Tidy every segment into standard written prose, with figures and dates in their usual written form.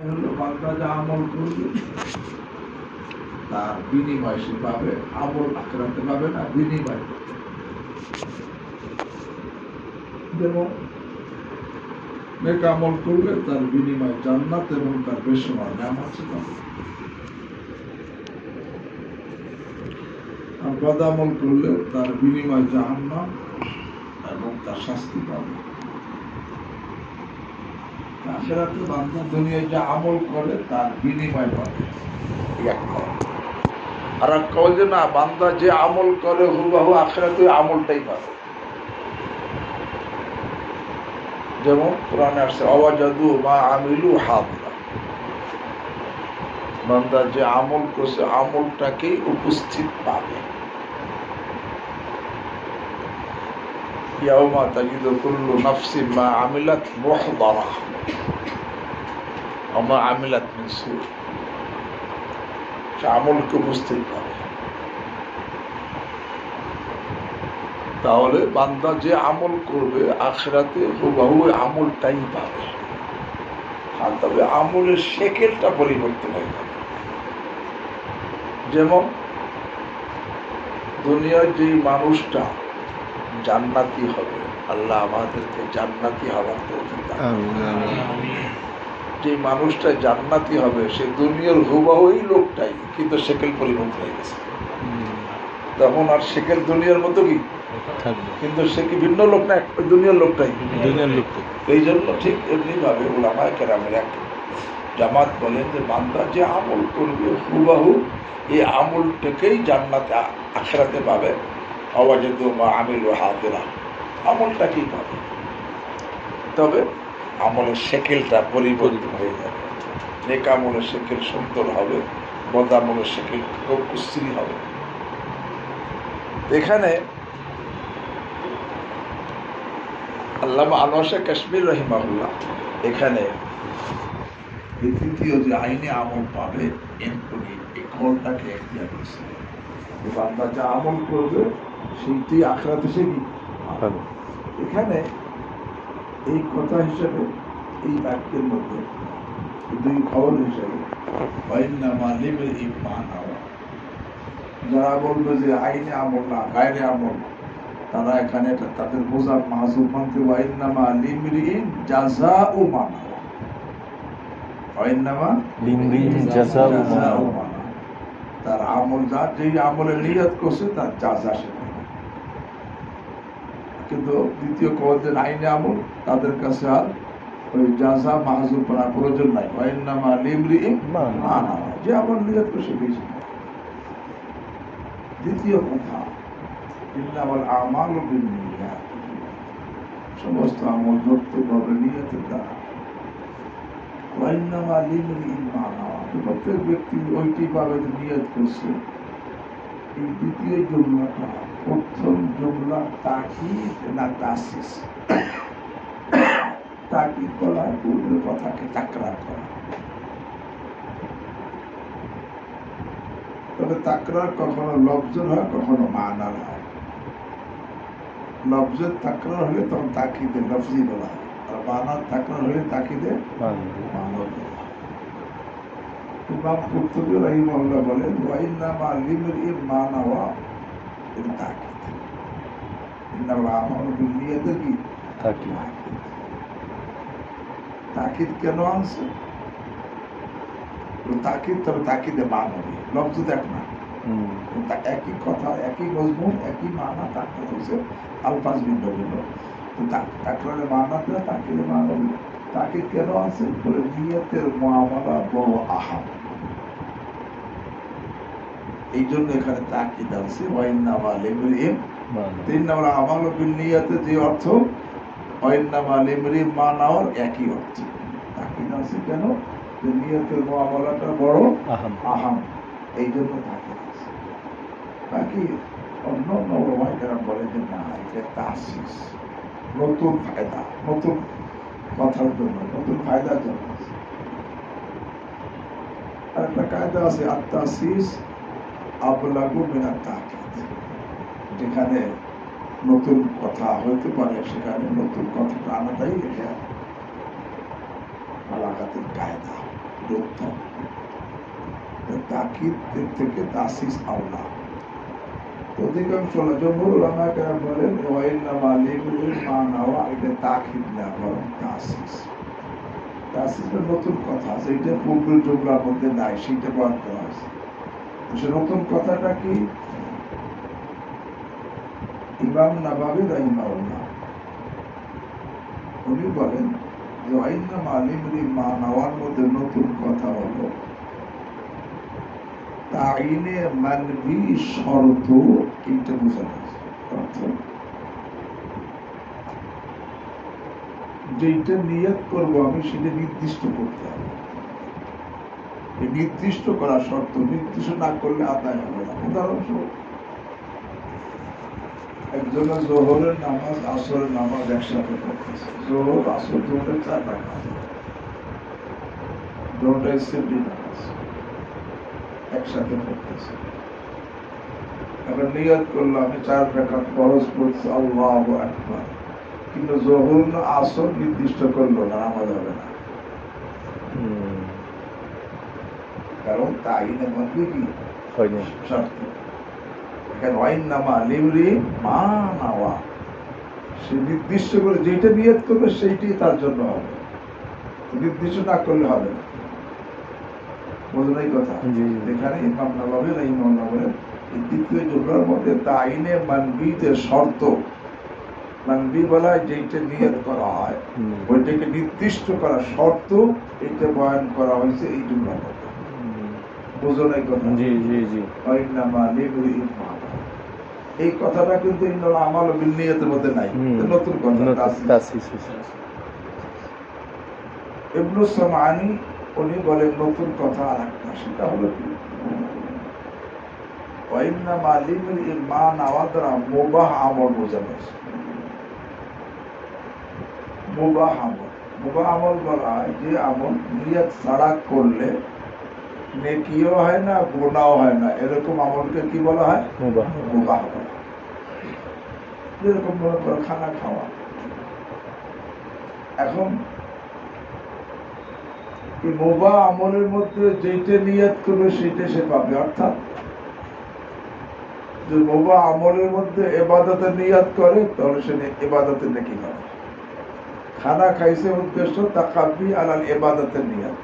হলো বান্দা যা আমল করবে তার বিনিময় সে পাবে, আমল আখেরাতে পাবে না, বিনিময়। যেমন নেক আমল করলে তার বিনিময় জান্নাত এবং তার বেশুমার নেয়ামত পাবে, আর বদ আমল করলে তার বিনিময় জাহান্নাম এবং তার শাস্তি পাবে। আখেরাতে বান্দা দুনিয়ায় যা আমল করে তার বিনিময় পাবে, আর এক কল যে না, বান্দা যে আমল করে হুবহু আখেরাতে আমলটাই পাবে। যেমন কোরআনে আসছে আওয়াজাদু মা আমিলু হাদিরা, বান্দা যে আমল করছে আমলটাকেই উপস্থিত পাবে। ইয়াউমা তাজিদু কুল্লু নাফসিন মা আমিলাত মুহদারা ওয়া মা আমিলাত মিন সু, সে আমলকে উপস্থিত পাবে। তাহলে বান্দা যে আমল করবে আখিরাতে হুবহু আমলটাই পাবে, আর তবে আমলের শেকেলটা পরিবর্তন হয়ে যাবে। যেমন দুনিয়ার যে মানুষটা জান্নাতি হবে, আল্লাহ আমাদেরকে জান্নাতি হওয়ার তৌফিক দান করুন। যে মানুষটা জান্নাতি হবে সে দুনিয়ার হুবহুই লোকটাই, কিন্তু শেকেল পরিবর্তন হয়ে গেছে। তখন আর শেকেল দুনিয়ার মতো কি থাকবে, কিন্তু সে কি ভিন্ন লোক না, ওই দুনিয়ার লোকটাই। এই জন্য ঠিক এমনি ভাবে উলামায়ে কেরামের এক জামাত বলেন যে বান্দা যে আমল করবে হুবহু এই আমলটাকেই জান্নাতে আখিরাতে পাবে। আওয়াজাদু মা আমিলু হাদিরা, আমলটাকেই পাবে, তবে আমলের শেকেলটা পরিবর্তন হয়ে যাবে। নেক আমলের শেকেল সুন্দর হবে, বদ আমলের শেকেল খুব কুশ্রী হবে। এখানে আল্লামা আনোয়ার শাহ কাশ্মীর রাহিমাহুল্লাহ এখানে তৃতীয় যে আইনে আমল পাবে এমনি এই কলটাকে এখতিয়ার করেছে। বান্দা যা আমল করবে সেইটি আখিরাতে সে কি পাবে। এখানে এই কথা হিসেবে এই বাক্যের মধ্যে দুই খবর হিসেবে যারা বলবে যে আইনে আমল না গায়রে আমল, তারা এখানে তাদের বোঝার মাহজুব মানতে ওয়াইন্নামা লিমরিইন জাযাউ মা নাওয়া, ওয়াইন্নামা লিমরিইন জাযাউ মা, তার আমল যা যেই আমলের নিয়ত করছে তার জাযা সে পাবে। কিন্তু দ্বিতীয় কওয়াদের আইনে আমল তাদের কাছে আর ওই জাযা মাহজুব করার প্রয়োজন নাই। ওয়াইন্নামা লিমরিইন মা নাওয়া, যে আমল নিয়ত করছে বেশি। দ্বিতীয় কথা ইন্নামাল আমালু বিন্নিয়াত, সমস্ত আমল ধরতে হবে নিয়তের দ্বারা। ওয়াইন্নামা লিমরিইন মা নাওয়া, প্রত্যেক ব্যক্তি ওইটি পাবে যে নিয়ত করছে। এই দ্বিতীয় জুমলাটা প্রথম জুমলা তাকিদ না তাসিস, তাকিদ করা পূর্বের কথাকে তাকরার করা। তবে তাকরার কখনো লফজের হয়, কখনো মানার হয়। লফজের তাকরার হলে তখন তাকিদে লফজি বলা হয়, আর মানার তাকরার হলে তাকিদে মানব বলা হয়। ইমাম কুরতুবী রাহিমাহুল্লাহ বলেন ওয়াইন্নামা লিমরিইন মা নাওয়া, এটা তাকিদ। ইন্নামাল আমালু বিন্নিয়াত কি তাকিদ। তাকিদ কেন আনছে? তাকিদ, তবে তাকিদে মানবী, লফজ দেখ না, একই কথা, একই মজমুন, একই মানা, তাকিদ হচ্ছে আলফাজ ভিন্ন ভিন্ন। তাকরারে মানা দেয়, তাকিদে মানবী। তাকিদ কেন আছে বলে নিয়তের মুআমালা বড় আহাম, এই জন্য এখানে তাকিদ আছে। ওয়াইন্নামা লিমরিইন, তিন নম্বর আমালু বিন্নিয়াতে যে অর্থ, ওয়াইন্নামা লিমরিইন মা নাওয়ার একই অর্থ। তাকিদ আছে কেন? যে নিয়তের মুআমালাটা বড় আহাম, এই জন্য তাকিদ আছে। বাকি অন্য ওলামায়ে কেরাম বলে যে না, এটা তাসিস, নতুন ফায়দা, নতুন কথার জন্য, নতুন ফায়দার জন্য। আর একটা কায়দা আছে আত-তাসিস আবলাগু মিনাত তাকিদ, যেখানে নতুন কথা হইতে পারে সেখানে নতুন কথাটা আনাটাই এটা বালাগাতের কায়দা। এটা উত্তম। তাকিদ থেকে তাসিস আওলা। অধিকাংশ জমহুর উলামা কেরাম বলেন ওয়াইন্নামা লিমিরিম মা নাওয়া, এটা তাকিদ না বরং তাসিস। তাসিসের নতুন কথা আছে, এটা পূর্বের জুমলার মধ্যে নাই, সেটা বয়ান করা হয়েছে। সে নতুন কথাটা কি? ইমাম নাবাবী রাহিমাহুল্লাহ উনি বলেন যে ওয়াইন্নামা লিমিরিম মা নাওয়ার মধ্যে নতুন কথা হলো তাইনে মানবি শর্ত, এইটা বোঝানো হয়েছে। যেটা নিয়ত করব আমি সেটা নির্দিষ্ট করতে হবে। নির্দিষ্ট করা শর্ত, নির্দিষ্ট না করলে আদায় হবে না। উদাহরণস্বরূপ একজনের জোহরের নামাজ আসরের নামাজ একসাথে পড়তেছে, জোহর আসর দুটো 4 রাকাত, দুটোই সুন্নাত নামাজ একসাথে পড়তেছে। এবার নিয়ত করলো আমি 4 রাকাত ফরজ পড়ছি, আল্লাহু আকবার, কিন্তু জোহর না আসর নির্দিষ্ট করলো না, নামাজ হবে না। কারণ তাইনে মধ্যে কি শর্ত। সে নির্দিষ্ট করে যেটা নিয়ত করবে সেইটাই তার জন্য হবে, নির্দিষ্ট না করলে হবে না। বোঝেন এই কথা? এখানে ইমাম নাবাবী রাহিমাহুল্লাহ বলেন এই দ্বিতীয় জুমলার মধ্যে তাইনে মানবি যে শর্ত, মানবি বলা যেটা নিয়ত করা হয় ওইটাকে নির্দিষ্ট করা শর্ত, এটা বয়ান করা হয়েছে এই জুমলার মধ্যে। বোঝেন এই কথা? এই কথাটা কিন্তু আমাল বিল নিয়তের মধ্যে নাই, নতুন কথা। ইবনে সামানি উনি বলেন নতুন কথা আরেকটা, সেটা হলো কি ওয়াইন্নামা লিমিরিম মা নাওয়া দ্বারা মুবাহ আমল বোঝানো হয়েছে। মুবাহ আমল, মুবাহ আমল বলা হয় যে আমল নিয়ত ছাড়া করলে নেকিও হয় না, গুনাহও হয় না, এরকম আমলকে কি বলা হয়? মুবাহ। মুবাহ বলা। যেরকম মনে করো খানা খাওয়া। এখন এই মুবাহ আমলের মধ্যে যেটা নিয়ত করবে সেটা সে পাবে, অর্থাৎ যে মুবাহ আমলের মধ্যে ইবাদতের নিয়ত করে তাহলে সে ইবাদতের নেকি পাবে। খানা খাইছে উদ্দেশ্য তাকাব্বি আলাল ইবাদতের নিয়ত,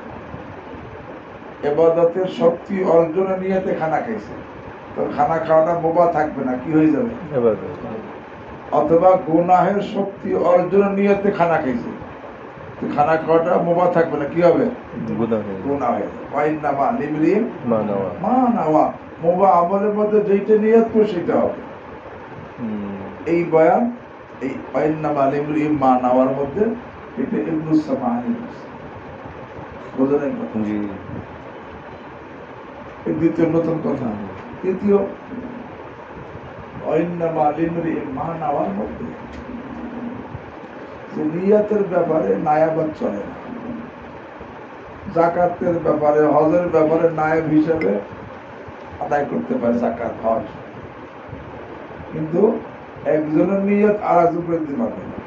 ইবাদতের শক্তি অর্জনের নিয়তে খানা খাইছে, তো খানা খাওয়াটা মুবাহ থাকবে না, কি হয়ে যাবে? অথবা গুনাহের শক্তি অর্জনের নিয়তে খানা খাইছে, তো খানা খাওয়াটা মুবাহ থাকবে না, কি হবে? গুনাহ হয়ে যাবে। ওয়াইন্নামা লিমিরিম মা নাওয়া, মুবাহ আমলের মধ্যে যেটা নিয়ত করে সেটা হবে। এই বয়ান এই ওয়াইন্নামা লিমিরিম মা নাওয়ার মধ্যে এটা ইবনে সামানি বোঝেন? দ্বিতীয় নতুন কথা। তৃতীয় ওয়াইন্নামা লিমিরিম মা নাওয়ার মধ্যে যে নিয়তের ব্যাপারে নায়াবাদ চলে না। যাকাতের ব্যাপারে, হজের ব্যাপারে নায়েব হিসেবে আদায় করতে পারে যাকাত, হজ, কিন্তু একজনের নিয়ত আর একজনের দিতে পারবে না।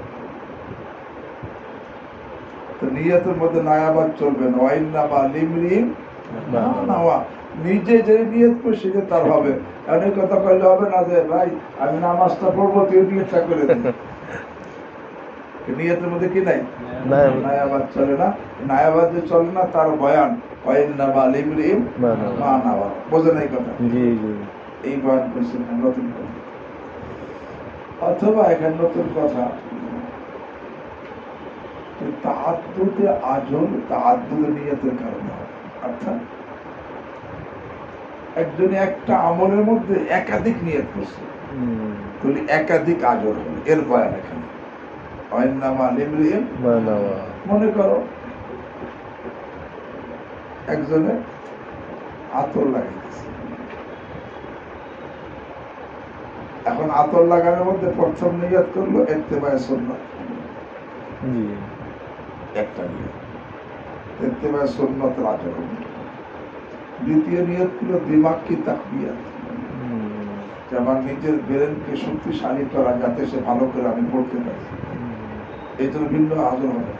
তো নিয়তের মধ্যে নায়াবাদ চলবে না। ওয়াইন্নামা লিমিরিম মা নাওয়া, নিজে যে নিয়ত করে সেটা তার হবে। অনেক কথা কইলে হবে না যে ভাই আমি নামাজটা পড়বো, তুই নিয়তটা করে দিন। নিয়তের মধ্যে কি নাই? নায়াবাদ চলে না। নায়াবাদ যে চলে না তার বয়ান ওয়াইন্নামা লিমিরিম মা নাওয়া। বোঝেন এই কথা? এই বয়ান করছেন নতুন কথা। অথবা এখানে নতুন কথা তাআদ্দুদে আজল, তাআদ্দুদে নিয়তের কারণে হয়। অর্থাৎ একজন একটা আমলের মধ্যে একাধিক নিয়ত করছে, তাহলে একাধিক আজর হবে, এর বয়ান এখানে। মনে করো একজনে আতর লাগাইতেছে, এখন আতর লাগানোর মধ্যে প্রথম নিয়ত করলো ইত্তেবায়ে সুন্নাত, একটা নিয়ত ইত্তেবায়ে সুন্নাতের আজর। দ্বিতীয় নিয়ত করলো দিমাগ কি তাকবিয়াত, যে আমার নিজের ব্রেনকে শক্তিশালী করা, যাতে সে ভালো করে আমি পড়তে পারি, এই জন্য ভিন্ন আজর হবে।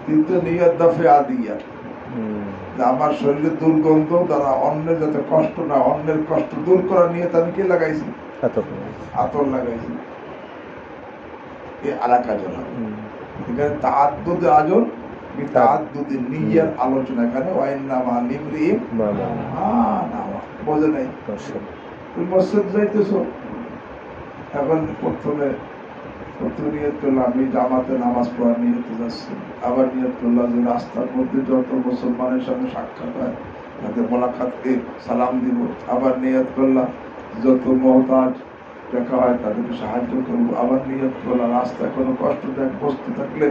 তৃতীয় নিয়ত দাফে আদিয়াত, যে আমার শরীরে দুর্গন্ধ দ্বারা অন্যের যাতে কষ্ট না, অন্যের কষ্ট দূর করা নিয়ে আমি কি লাগাইছি? আতর লাগাইছি। এই আলাকা জানা এখানে তাআদ্দুদ আজর বিতাআদ্দুদ নিয়ার আলোচনা। এখানে ওয়াইন্নামা লিমরিম বোঝে নাই। তুমি মসজিদ যাইতেছো, এখন প্রথমে নিয়ত করলাম আমি জামাতে নামাজ পড়ার নিয়তে যাচ্ছি, আবার নিয়ত করলাম যে রাস্তার মধ্যে যত মুসলমানের সঙ্গে সাক্ষাৎ হয় তাদের মোলাকাতকে সালাম দিব, আবার নিয়ত করলাম যত মহতাজ দেখা হয় তাদেরকে সাহায্য করবো, আবার নিয়ত করলাম রাস্তায় কোনো কষ্টদায়ক বস্তু থাকলে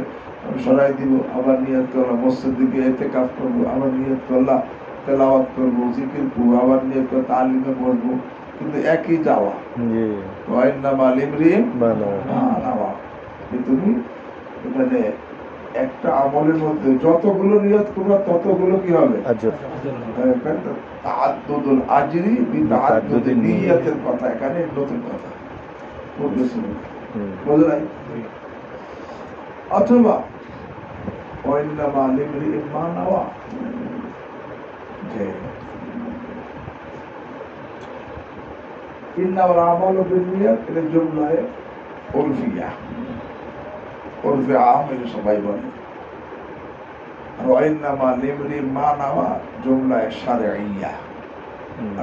আমি সরাই দিব, আবার নিয়ত করলাম মসজিদ দিকে ইতিকাফ করবো, আবার নিয়ত করলাম তেলাওয়াত করবো, জিকির করবো, আবার নিয়ত করে তালিমে বসবো। কিন্তু একই যাওয়া তুমি এখানে একটা আমলের মধ্যে যতগুলো নিয়ত করবে ততগুলো কি হবে? তাআদ্দুদুল আজরি বিতাআদ্দুদি নিয়তের কথা এখানে নতুন কথা বুঝলেন? অথবা ওয়াইন্নামা লিমরিইন মা নাওয়া, যে ইন্নামাল আমালু বিন্নিয়াত এটা জুমলায়ে উরফিয়া, উরফে আম এটা সবাই বলে। আর ওয়াইন্নামা লিমরিইন মা নাওয়া জুমলায়ে শারঈয়া,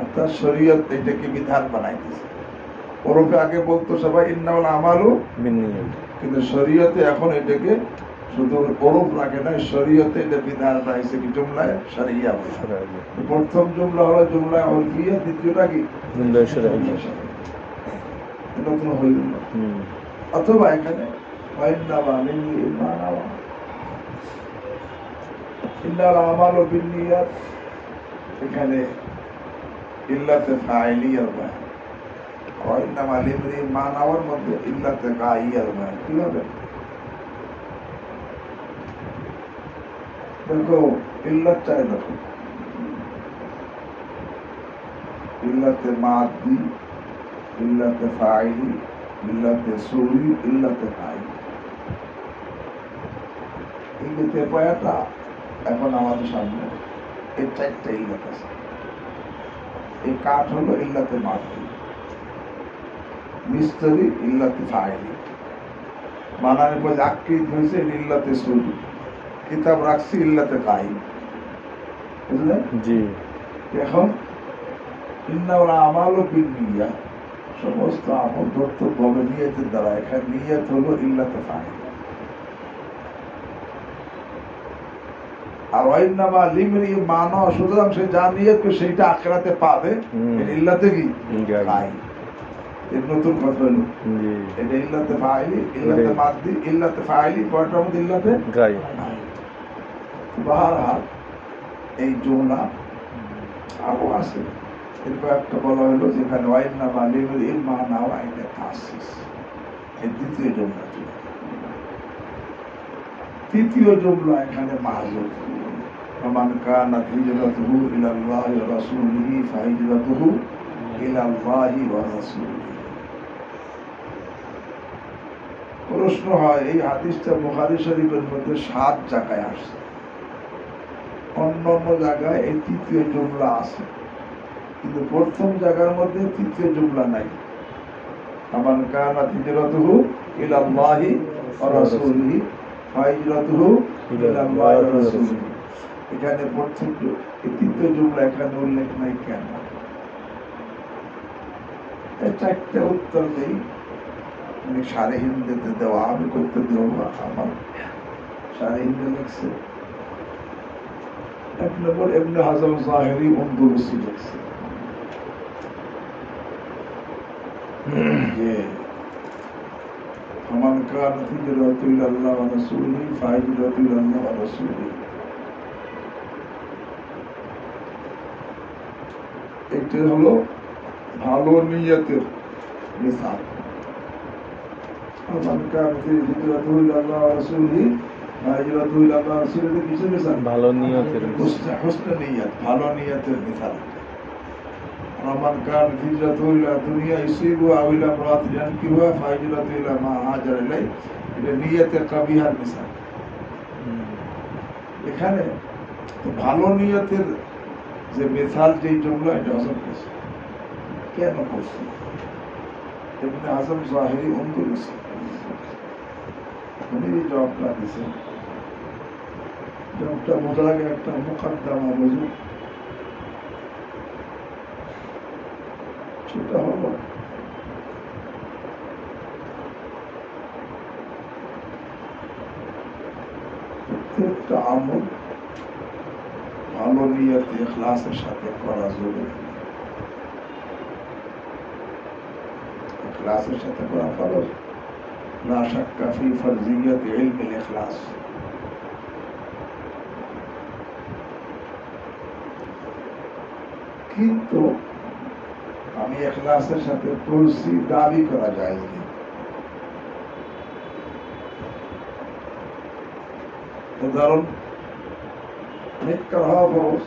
অর্থাৎ শরীয়ত এটাকে বিধান বানাইতেছে। ওরফে আগে বলতো সবাই ইন্নামাল আমালু বিন্নিয়াত, কিন্তু শরীয়তে এখন এটাকে শুধু ওরফ রাখে না, শরীয়তে এটা বিধান রাখছে কি জুমলায়ে শারঈয়া। প্রথম জুমলা হলো জুমলায়ে উরফিয়া, দ্বিতীয়টা কি জুমলায়ে শারঈয়া। নতুন হইল। অথবা এখানে ওয়াইন্নামা লিমরিইন মা নাওয়া, ইন্নাল আমালু বিন্নিয়াত, এখানে ইল্লাতে ফাইলিয়ার বায়ান। ওয়াইন্নামা লিমরিইন মা নাওয়ার মধ্যে ইল্লাতে গাইয়ার বায়ান। কি হবে? দেখো ইল্লাত চাই, দেখো ইল্লাতে মাদি, ইল্লাতে ফাইলি, ইল্লাতে সুরি, ইল্লাতে ফাইলি। ইল্লাতে পায়াটা এখন আমাদের সামনে এই চারটা ইল্লাত আছে। এই কাঠ হলো ইল্লাতে মাদি, মিস্ত্রি ইল্লাতে ফাইলি, বানানোর পর আকৃত হয়েছে ইল্লাতে সুরি, কিতাব রাখছি ইল্লাতে গাই। বুঝলেন? জি। এখন ইন্নামাল আমালু বিন্নিয়াত, সমস্ত আমল ধর্তব্য হবে নিয়তের দ্বারা। এখানে নিয়ত হলো ইল্লাতে ফাইল। আর ওয়াইন্নামা লিমরিইন মা নাওয়া, সুতরাং সে যা নিয়ত করে সেইটা আখিরাতে পাবে। ইল্লাতে কি গাই, এর নতুন কথা হলো এটা ইল্লাতে ফাইলি, ইল্লাতে মাদি, ইল্লাতে ফাইলি, কয়টার মধ্যে ইল্লাতে গাই। বাহরহাল এই জুমলা আরো আছে। এরপর একটা বলা হলো যেখানে ওয়াইন্নামা লিমরিইন মা নাওয়া, এটা তাসিস, এই দ্বিতীয় জুমলা। তৃতীয় জুমলা এখানে মাহজুব, ফামান কানাত হিজরাতুহু ইলাল্লাহি ওয়া রাসূলিহি ফাহিজরাতুহু ইলাল্লাহি ওয়া রাসূলিহি। প্রশ্ন হয় এই হাদিসটা বুখারী শরীফের মধ্যে 7 জায়গায় আসছে, অন্যান্য জায়গায় এই তৃতীয় জুমলা আছে, কিন্তু প্রথম জায়গার মধ্যে তৃতীয় জুমলা নাই। ফামান কানাত হিজরাতুহু ইলাল্লাহি ওয়া রাসূলিহি ফাহিজরাতুহু ইলাল্লাহি ওয়া রাসূলিহি। এখানে প্রথম এই তৃতীয় জুমলা এখানে উল্লেখ নাই কেন? এই চারটা উত্তর নেই, মানে সারে হিন্দিতে দেওয়া, আমি করতে দেবো না, আমার সারে হিন্দি লিখছে। এক নম্বর ইবনে হাজার জাহিরি আন্দালুসি লিখছে যে ফামান কানাত হিজরাতুহু ইলাল্লাহি ওয়া রাসূলিহি ফাহিজরাতুহু ইলাল্লাহি ওয়া রাসূলিহি। এটা হলো ভালো নিয়তের মিসাল। ফামান কানাত হিজরাতুহু ইলাল্লাহি ওয়া রাসূলিহি ফাহিজরাতুহু ইলাল্লাহি ওয়া রাসূলিহি, কিসের মিসাল? ভালো নিয়তের, হুসনে নিয়ত, ভালো নিয়তের মিসাল। ফামান কানাত হিজরাতুহু ইলা দুনিয়া ইউসিবুহা আও ইলা ইমরাআতিন ইয়ানকিহুহা ফাহিজরাতুহু ইলা মা হাজারা ইলাইহি, এটা নিয়তের কাবিহার মিসাল। এখানে ভালো নিয়তের যে মেথাল যেই জমলা এটা হজম করছে কেন করছে ইবনে আজম জাহিরি আন্দোলন উনি এই জবাবটা দিয়েছেন। জবাবটা বোঝার আগে একটা মুকদ্দমা বুঝুন। সেটা হলো প্রত্যেকটা আমল ভালো নিয়ত ইখলাসের সাথে করা জরুরি। ইখলাসের সাথে করা ফরজ। লা শাক্কা ফি ফরজিয়্যত ইলমিল ইখলাস। কিন্তু আমি ইখলাসের সাথে করছি দাবি করা যায় না। উদাহরণ নেক করা ফরজ,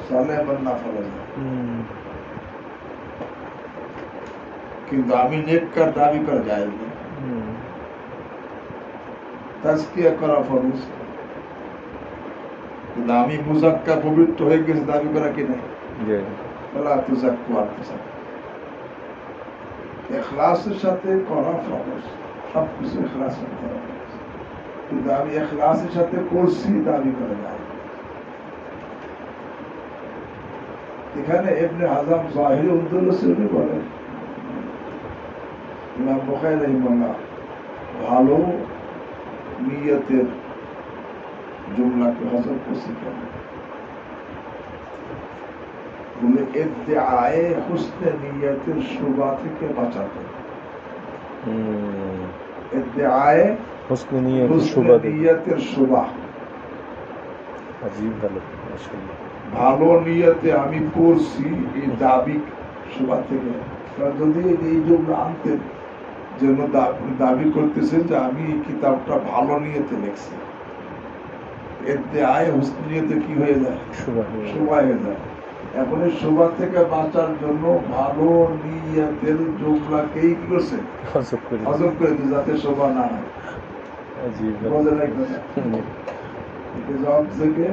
সালেহ বান্না ফরজ, কিন্তু আমি নেককার দাবি করা যায় না। তাজকিয়া করা ফরজ, কিন্তু আমি মুজাক্কা পবিত্র হয়ে গেছে দাবি করা কি নাই? লা তুযাক্কু আনফুসাকুম। ইখলাসের সাথে করা ফরজ, সবকিছু ইখলাসের করা ফরজ, কিন্তু আমি ইখলাসের সাথে করছি দাবি করা যায়। এখানে ইবনে আজম জাহিরি উদ্দৌলসি বলেন ইমাম বুখারী রাহিমাহুল্লাহ ভালো নিয়তের জুমলাকে হজম করছি কেন? বলে ইদ্দিআয়ে হুসনে নিয়তের শুবা থেকে বাঁচাতে। ইদ্দিআয়ে হুসনে নিয়তের শুবা, আজীব ভালো, মাশাআল্লাহ। ভালো নিয়তে আমি করছি এই দাবি শুবা থেকে। যদি এই জন্য আনতেন জন্য দাবি করতেছেন যে আমি এই কিতাবটা ভালো নিয়তে লিখছি, ইদ্দিআয়ে হুসনে নিয়তে কি হয়ে যায়? শুবা হয়ে যায়। এখন এই শুবা থেকে বাঁচার জন্য ভালো নিয়তের জুমলাকেই কি করছে? হজম করে দিয়েছে, যাতে শুবা না হয়। বোঝা যায় কথা? জবাব থেকে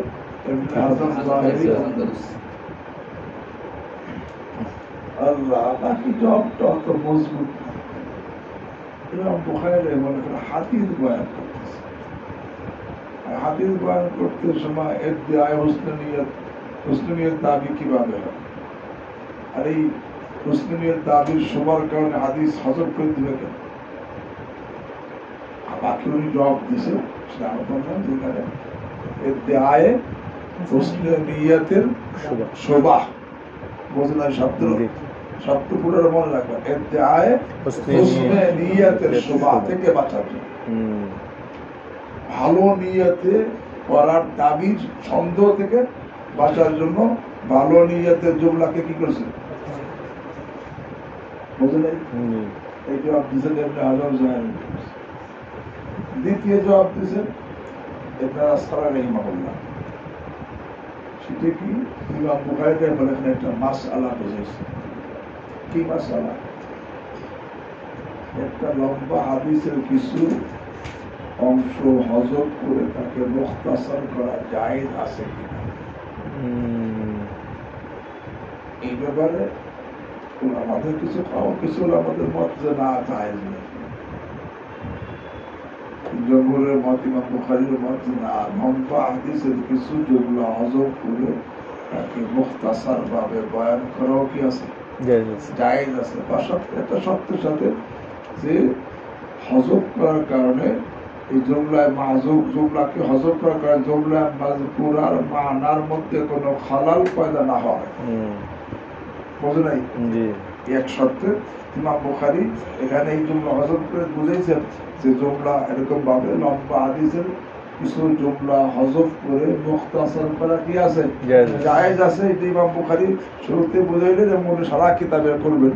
ইবনে আজম জাহিরি আল্লাহ, বাকি জবাবটা অত মজবুত না। ইমাম বুখারী রাহিমাহুল্লাহ হাদিস বয়ান করতেছে, হাদিস বয়ান করতে সময় ইদ্দিআয়ে হুসনে নিয়ত দাবি কিভাবে হয়, আর এই হুসনে নিয়ত দাবির শুবার কারণে হাদিস হজম করে দিবে কেন? বাকি উনি জবাব দিছে, সেটা আমরা বললাম যেখানে ইদ্দিআয়ে হুসনে নিয়তের শুবা, বোঝেন না শব্দ পুরো মনে রাখবেন, ইদ্দিআয়ে হুসনে নিয়তের শুবা থেকে বাঁচার জন্য, ভালো নিয়তে করার দাবির সন্দেহ থেকে বাঁচার জন্য ভালো নিয়তের জুমলাকে কি করছে? বুঝলেন? এই জবাব দিয়েছেন ইবনে আজম জাহিরি। দ্বিতীয় জবাব দিয়েছেন ইবনে আসকালানী রাহিমাহুল্লাহ। সেটা কি? ইমাম বুখারী বলেন একটা মাসআলা বুঝেছে। কি মাসআলা? একটা লম্বা হাদিসের কিছু অংশ হজম করে তাকে মুখতাসার করা জায়েজ আছে কিনা, এই ব্যাপারে আমাদের কিছু আমাদের মত যে না জায়েজ নেই। জমহুরের মত, ইমাম বুখারীর মত না, লম্বা হাদিসের কিছু জুমলা হজম করে তাকে মুখতাসার ভাবে বয়ান করাও কি আছে? জায়েজ আছে। এটা সত্যের সাথে যে হজম করার কারণে এই জুমলাকে হজম করার কারণে জুমলা মাযকুরার মানার মধ্যে কোনো খালাল পয়দা না হয়। বোঝো নাই? এক শর্তে ইমাম বুখারী এখানে এই জুমলা হজম করে বুঝেছেন যে জুমলা এরকম ভাবে লম্বা হাদিসের কিছু জুমলা হজম করে মুখতাসার করা কি আছে? জায়েজ আছে। এটা ইমাম বুখারী শুরুতে বুঝাইলে যে মনে সারা কিতাবে করবেন,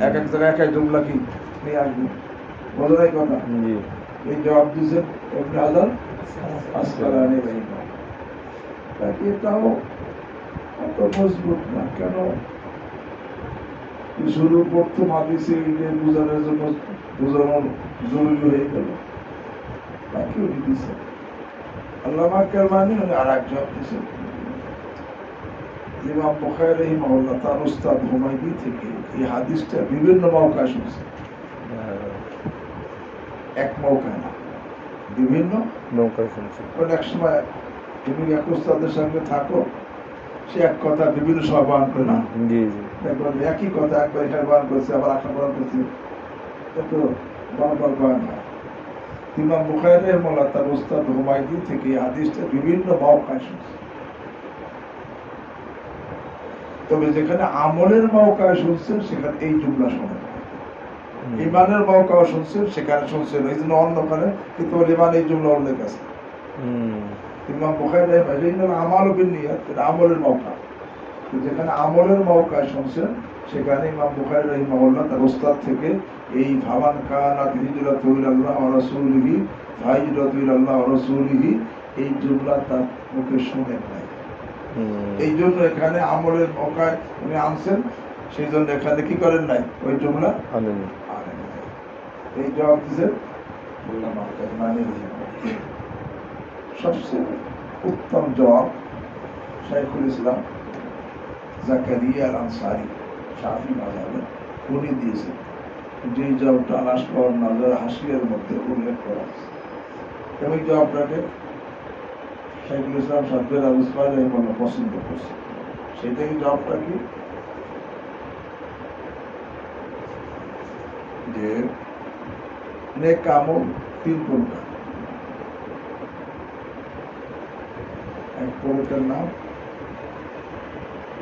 এক এক জায়গায় এক এক জুমলা কি নিয়ে আসবেন। বোঝো নাই কথা? এই জবাব দিয়েছেন ইবনে আজম আসকালানী রাহিমাহুল্লাহ। তাকে এটাও অত মজবুত না। কেন? শুরু প্রথম হাদিসে বোঝানোর জন্য বোঝানো জরুরি হয়ে গেল। বাকি উনি দিয়েছেন আল্লামা কেরমানি আর একজন ইমাম বুখারী রাহিমাহুল্লাহ তার উস্তাদ হুমায়দি থেকে এই হাদিসটা বিভিন্ন মওকা শুনছে, এক মওকা না, বিভিন্ন মওকা শুনছে। এক সময় তুমি এক উস্তাদের সঙ্গে থাকো, সে এক কথা বিভিন্ন সময় বয়ান করে না, একই কথা একবার এখানে বয়ান করছে, আবার আশা বয়ান করছে, তো বারবার বয়ান হয়। ইমাম বুখারী রাহিমাহুল্লাহ তার উস্তাদ হুমায়দি থেকে এই হাদিসটা বিভিন্ন মওকা শুনছে। তবে যেখানে আমলের মওকায় শুনছেন সেখানে এই জুমলা শোনেন, ইমানের মওকাও শুনছেন সেখানে শুনছেন, এই জন্য অন্যখানে কিন্তু ইমান এই জুমলা উল্লেখ আছে। ইমাম বুখারী রাহিমাহুল্লাহ আমাল বিন্নিয়াত, এটা আমলের মওকা, যেখানে আমলের মওকায় শুনছেন সেখানে ইমাম বুখারী রাহিমাহুল্লাহ তার উস্তাদ থেকে এই ফামান কানাত হিজরাতু ইলাল্লাহ ওয়া রাসূলিহি ফাহিজরাতু ইলাল্লাহ ওয়া রাসূলিহি এই জুমলা তার মুখে শুনেন নাই। এই জন্য এখানে আমলের মওকায় উনি আনছেন, সেই জন্য এখানে কি করেন নাই, ওই জুমলা আনেন। এই জবাব দিচ্ছেন সবচেয়ে উত্তম জবাব শাইখুল ইসলাম জাকারিয়া আল আনসারী শাফি মাযহাবে উনি দিয়েছেন, যে জবাবটা আনাস পাওয়ার নজর হাসিয়ার মধ্যে উল্লেখ করা আছে। এবং জবাবটাকে শাইখুল ইসলাম সাদ্দার আল উসমানী রাহিমাহুল্লাহ পছন্দ করছে। সেটা কি জবাবটা কি, যে নেক আমল তিন প্রকার। এক প্রকারের নাম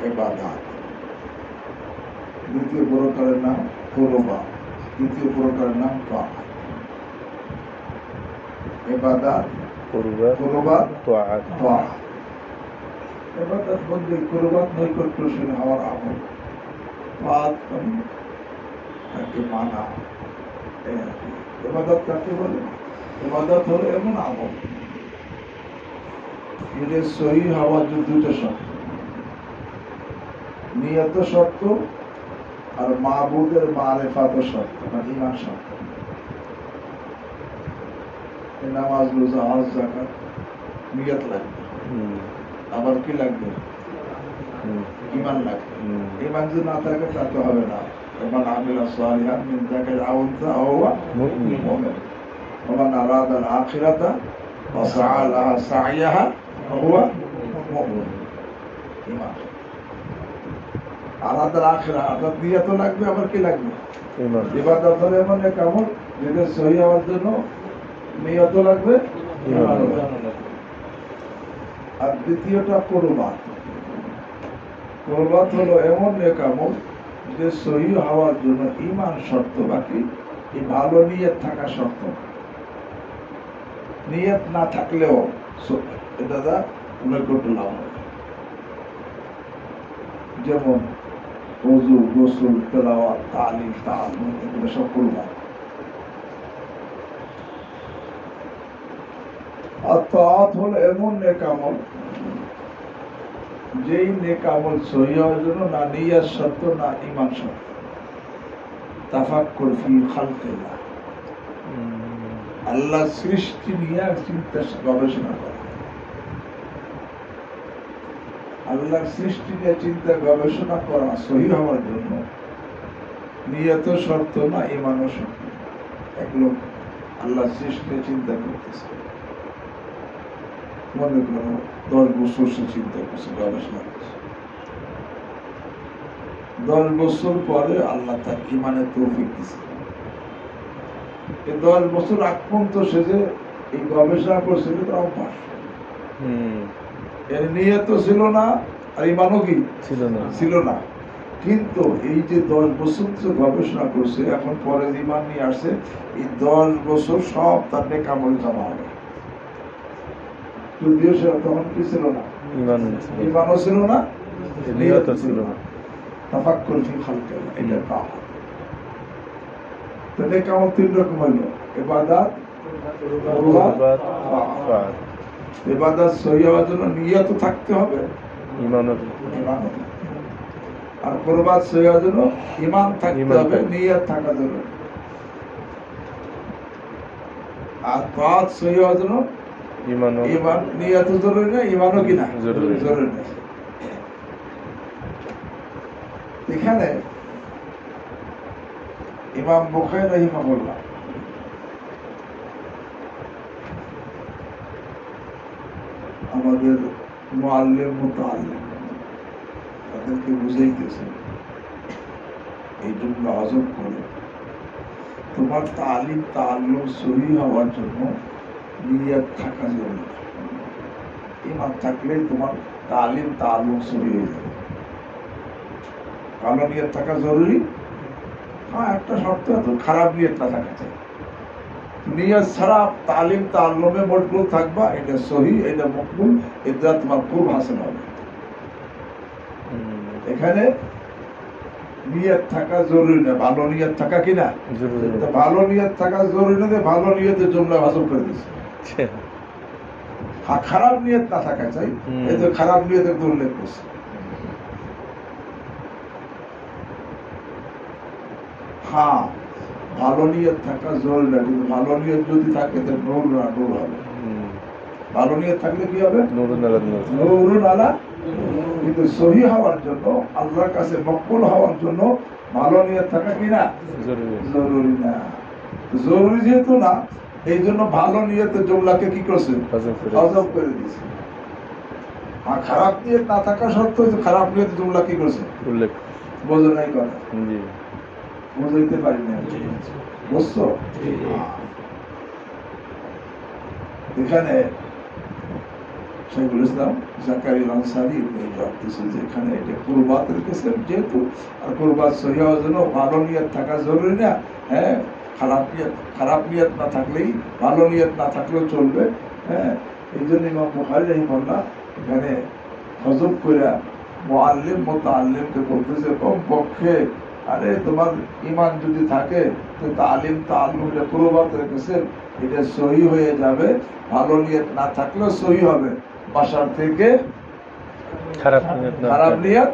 ইবাদত, দ্বিতীয় প্রকারের নাম কুরবাত, তৃতীয় প্রকারের নাম তাআত। ইবাদত, কুরবাত, তাআত। ইবাদত বলতে কুরবাত নৈকট্যশীল হওয়ার আমল, তাআত মানে তাকে মানা। ইবাদত কাকে বলে? ইবাদত হলো এমন আমল এর সহিহ হওয়ার যে দুটো শর্ত, নিয়ত শর্ত আর মাবুদের মারিফাত শর্ত, মানে ঈমান শর্ত। নামাজ, রোজা, হজ, যাকাত নিয়ত লাগবে, আবার কি লাগবে, ঈমান লাগবে। ঈমান যদি না থাকে তাতে হবে না। ومن عمل صالحا من ذكر أو أنثى وهو مؤمن ومن أراد الآخرة وسعى لها سعيها وهو مؤمن। ঈমান আলাদা আখিরা, অর্থাৎ নিয়ত লাগবে, আবার কি লাগবে, ঈমান। ইবাদত হলো এমন এক আমল যেটা সহিহ হওয়ার জন্য নিয়ত লাগবে, ঈমান লাগবে। আর দ্বিতীয়টা কুরবাত। কুরবাত হলো এমন এক আমল যে সহিহ হওয়ার জন্য ঈমান শর্ত, বাকি এই ভালো নিয়ত থাকা শর্ত। নিয়ত না থাকলেও দাদা নৈকট্য লাভ হবে। যেমন ওযু, গোসল, তেলাওয়াত, তালিম, তাআল্লুম, এগুলো সব কুরবাত। আর তাআত হলো এমন নেক আমল যেই নেক আমল সহিহ হওয়ার জন্য না নিয়ত শর্ত না ঈমান শর্ত। তাফাক্কুর ফি খালকিল্লাহ, আল্লাহ সৃষ্টি নিয়ে চিন্তা গবেষণা করা। আল্লাহর সৃষ্টি নিয়ে চিন্তা গবেষণা করা সহিহ হওয়ার জন্য নিয়ত শর্ত না ঈমানও শর্ত। এক লোক আল্লাহ সৃষ্টি চিন্তা করতেছে, মনে করো 10 বছর সে চিন্তা করছে, গবেষণা করছে। 10 বছর পরে আল্লাহ তার ঈমানের তৌফিক দিয়েছে। এই 10 বছর আগ পর্যন্ত সে যে এই গবেষণা করছিল তার অভ্যাস, এর নিয়ত ছিল না আর ঈমানও কি ছিল না। কিন্তু এই যে 10 বছর গবেষণা করছে, এখন পরে ঈমান নিয়ে আসছে, এই 10 বছর সব তার নেক আমল জমা হবে। যদিও সে তখন কি ছিল না, ঈমানও ছিল না, নিয়তও ছিল না। তাফাক্কুর ফি খালকিল্লাহ, এটা তাআত। তো নেক আমল 3 রকম হলো, ইবাদত, কুরবাত, তাআত। ইবাদত সহিহ হওয়ার জন্য নিয়ত থাকতে হবে, ঈমানও। আর কুরবাত সহিহ হওয়ার জন্য ঈমান থাকতে হবে, নিয়ত থাকা জরুরি। আর তাআত সহিহ হওয়ার জন্য ইমান নিয়ত জরুরি না, ইমানও কিনা জরুরি না। এখানে ইমাম বুখারী রাহিমাহুল্লাহ আমাদের মুআল্লিম মুতাআল্লিম তাদেরকে বুঝাইতেছেন এই জন্য হজম করে তোমার তালিম তাআল্লুম সহি হওয়ার জন্য নিয়ত থাকা জরুরি। ইমান থাকলে তোমার তালিম তাআল্লুম সহি হয়ে যাবে। ভালো নিয়ত থাকা জরুরি। হ্যাঁ, একটা শর্ত তো খারাপ নিয়ত না থাকা চাই। নিয়ত ছাড়া তালিম তাআল্লুমে মশগুল থাকবা, এটা সহি, এটা মকবুল, এটা তোমার খুব হাসিল হবে। এখানে নিয়ত থাকা জরুরি না, ভালো নিয়ত থাকা কিনা ভালো নিয়ত থাকা জরুরি না, ভালো নিয়তের জুমলা ভাষণ করে দিচ্ছে। খারাপ নিয়ত না থাকা চাই, এই তো খারাপ নিয়তের উল্লেখ করছে। হ্যাঁ, ভালো নিয়ত থাকা জরুরি না, কিন্তু ভালো নিয়ত যদি থাকে তো নূর না নূর হবে। ভালো নিয়ত থাকলে কি হবে? নূরুন আলা। কিন্তু সহি হওয়ার জন্য, আল্লাহর কাছে মকবুল হওয়ার জন্য ভালো নিয়ত থাকা কিনা জরুরি না। জরুরি যেহেতু না, এই জন্য ভালো নিয়তের জুমলাকে কি করছে? হজম করে দিয়েছে। আর খারাপ নিয়ত না থাকা সত্ত্বেও খারাপ নিয়তের জুমলা কি করছে? উল্লেখ। বোঝো নাই কথা? বুঝাইতে পারি না, বুঝছো? এখানে শাইখুল ইসলাম জাকারিয়া আনসারী ভাবতেছে যে এখানে এটা কুরবাতের কেসে যেহেতু, আর কুরবাত সহি হওয়ার জন্য ভালো নিয়ত থাকা জরুরি না। হ্যাঁ, খারাপ নিয়ত না থাকলেই, ভালো নিয়ত না থাকলেও চলবে। হ্যাঁ, এই জন্য ইমাম বুখারী রাহিমাহুল্লাহ এখানে হজম করে মুআল্লিম মুতাআল্লিমকে বলতেছে কম পক্ষে আরে তোমার ইমান যদি থাকে তো তালিম তাআল্লুম কুরবাত রেখেছেন, এটা সহি হয়ে যাবে। ভালো নিয়ত না থাকলেও সহি হবে। বাসার থেকে খারাপ নিয়ত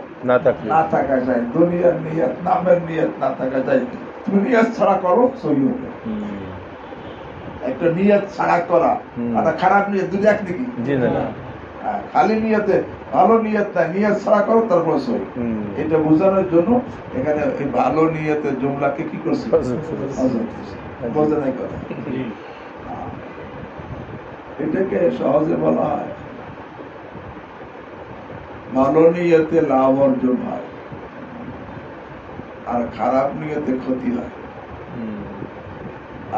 না থাকা যায়, দুনিয়ার নিয়ত, নামের নিয়ত না থাকা যায়। তুমি নিয়ত ছাড়া করো, সহি হবে। একটা নিয়ত ছাড়া করা আর খারাপ নিয়ত দুটো এক নাকি? খালি নিয়তে ভালো নিয়ত নাই, নিয়ত ছাড়া করো তারপর সহি। এটা বোঝানোর জন্য এখানে এই ভালো নিয়তের জুমলাকে কি করছে? বোঝা নাই কথা। এটাকে সহজে বলা হয় ভালো নিয়তে লাভ অর্জন হয় আর খারাপ নিয়তে ক্ষতি হয়।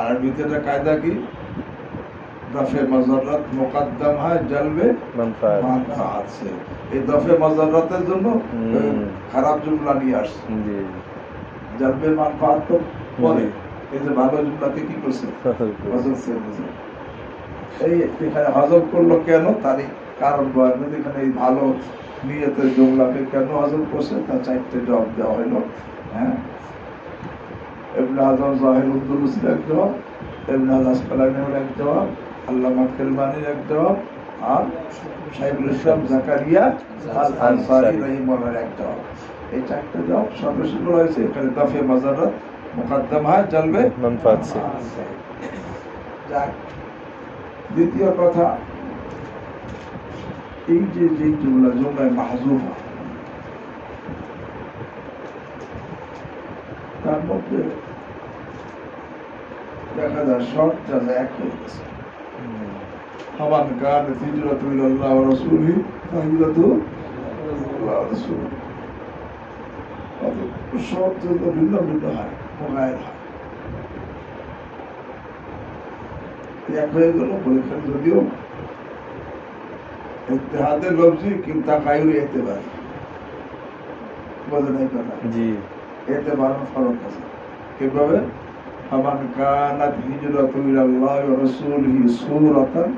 আর ভিতরে কায়দা কি? দফে মাযরাত মুকদ্দম হয় জলবে মানফাআত সে। এই দফে মাযরাতের জন্য খারাপ জুমলা নিয়ে আসছে, জলবে মানফাআত তো পরে। এই যে ভালো জুমলাকে কি করছে? এই এখানে হজম করলো কেন? তারই কারণ বয়ান। এখানে এই ভালো নিয়তের জুমলাকে কেন হজম করছে তার 4টে জবাব দেওয়া হলো। হ্যাঁ, ইবনে হাজার জাহিরুল দুরুসির এক জবাব, ইবনে হাজার আসকালানির এক জবাব, আল্লামা কিলমানির এক জবাব, আর শাইখুল ইসলাম জাকারিয়া আল আনসারী রাহিমাহুল্লাহর এক জবাব। এই 4টে জবাব সদস্য রয়েছে। এখানে দফে মাযরাত মুকদ্দম হয় জলবে মানফাআত সে। দ্বিতীয় কথা, এই যে জুমলায় মাহজুফা, তার মধ্যে দেখা যায় শর্তটা এক হয়ে গেছে। ফামান কানাত হিজরাতু ইলাল্লাহি ওয়া রাসূলিহি ফাহিজরাতু ইলাল্লাহি ওয়া রাসূলিহি। শর্ত ভিন্ন ভিন্ন হয়, মোগায়ের হয়। এক হয়ে গেল পরীক্ষা, যদিও ইত্তেহাদে লফজি কিন্তু তাকায়ুর এতেবার। বোঝা নাই কথা? এতেবার ফরক আছে। কিভাবে? ফামান কানাত হিজরাতু ইলাল্লাহি ওয়া রাসূলিহি সূরাতান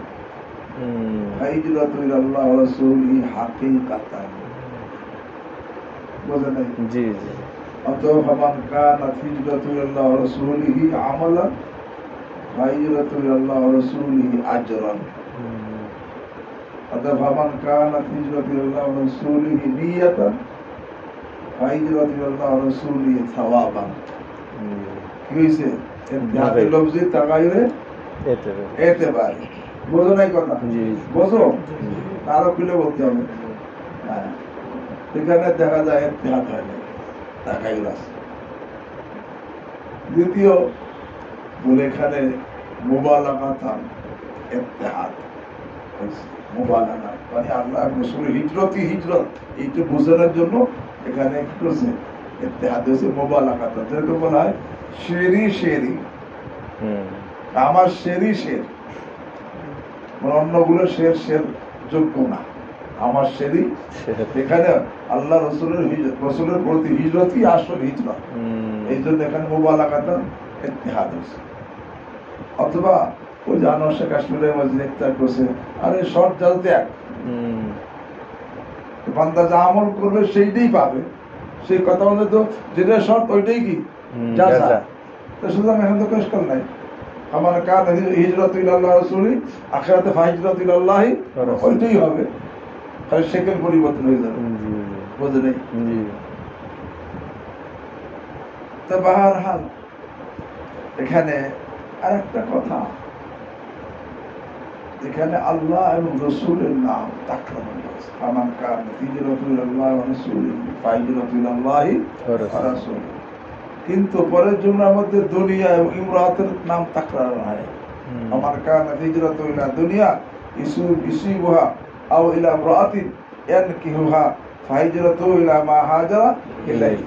ফাহিজরাতু ইলাল্লাহি ওয়া রাসূলিহি হাকীকাতান। বোঝা নাই? অতএব ফামান কানাত হিজরাতু ইলাল্লাহি ওয়া রাসূলিহি আমালান ফাহিজরাতু ইলাল্লাহি ওয়া রাসূলিহি আজরান। অতএব ফামান কানাত হিজরাতু ইলাল্লাহি ওয়া রাসূলিহি নিয়াতান ফাহিজরাতু ইলাল্লাহি ওয়া রাসূলিহি সাওয়াবান। কি হইছে? ইত্তেহাদে লফজি তাগায়ুরে এতেবার। বোঝো নাই কথা? বোঝো? আরো খুলে বলতে হবে। হ্যাঁ, এখানে দেখা যায় ইত্তেহাদ হয় না, দেখাই আছে। দ্বিতীয় বলে এখানে মুবালাগাতান ইত্তেহাদ হয়েছে। মুবালাগা মানে আল্লাহ রাসূলের হিজরতই হিজরত, এইটা বোঝানোর জন্য এখানে কি করছে? ইত্তেহাদ হয়েছে মুবালাগাতান। যেরকম বলা হয় শেরি শেরি, আমার শেরি শের, অন্যগুলো শের শের যোগ্য না, আমার শেরি। এখানে আল্লাহ রসুলের প্রতি হিজরতই আসল হিজরত, এই জন্য এখানে মুবালাগাতান ইত্তেহাদ হয়েছে। অথবা ওই জানো সে কাশ্মীরের মধ্যে ইফতার করছে, আরে শর্ট জ্বালতে এক বান্দা যা আমল করবে সেইটাই পাবে, সেই কথা বলে তো যেটা শর্ট ওইটাই কি যা যা। তো সুতরাং এখন তো কোশ্চেন নাই, আমার কান হিজরত ইলাল্লাহ রাসূলি আখিরাতে ফাহিজরত ইলাল্লাহি, ওইটাই হবে, খালি সেকেন্ড পরিবর্তন হয়ে যাবে। বুঝে নেই? তা বাহরহাল এখানে আরেকটা কথা, এখানে আল্লাহ এবং রসুলের নাম তাকরার হয়েছে। আমার কান হিজরত ইলাল্লাহি ওয়া রাসূলিহি ফাহিজরত ইলাল্লাহি ওয়া রাসূলিহি। কিন্তু পরের জুমলার মধ্যে দুনিয়া এবং ইমরাতের নাম তাকরার হয়। আমার কান হিজরত ইলা দুনিয়া ইসিবুহা আও ইলা ইমরাতিন ইয়ানকিহুহা ফাহিজরতু ইলা মা হাজারা ইলাইহি।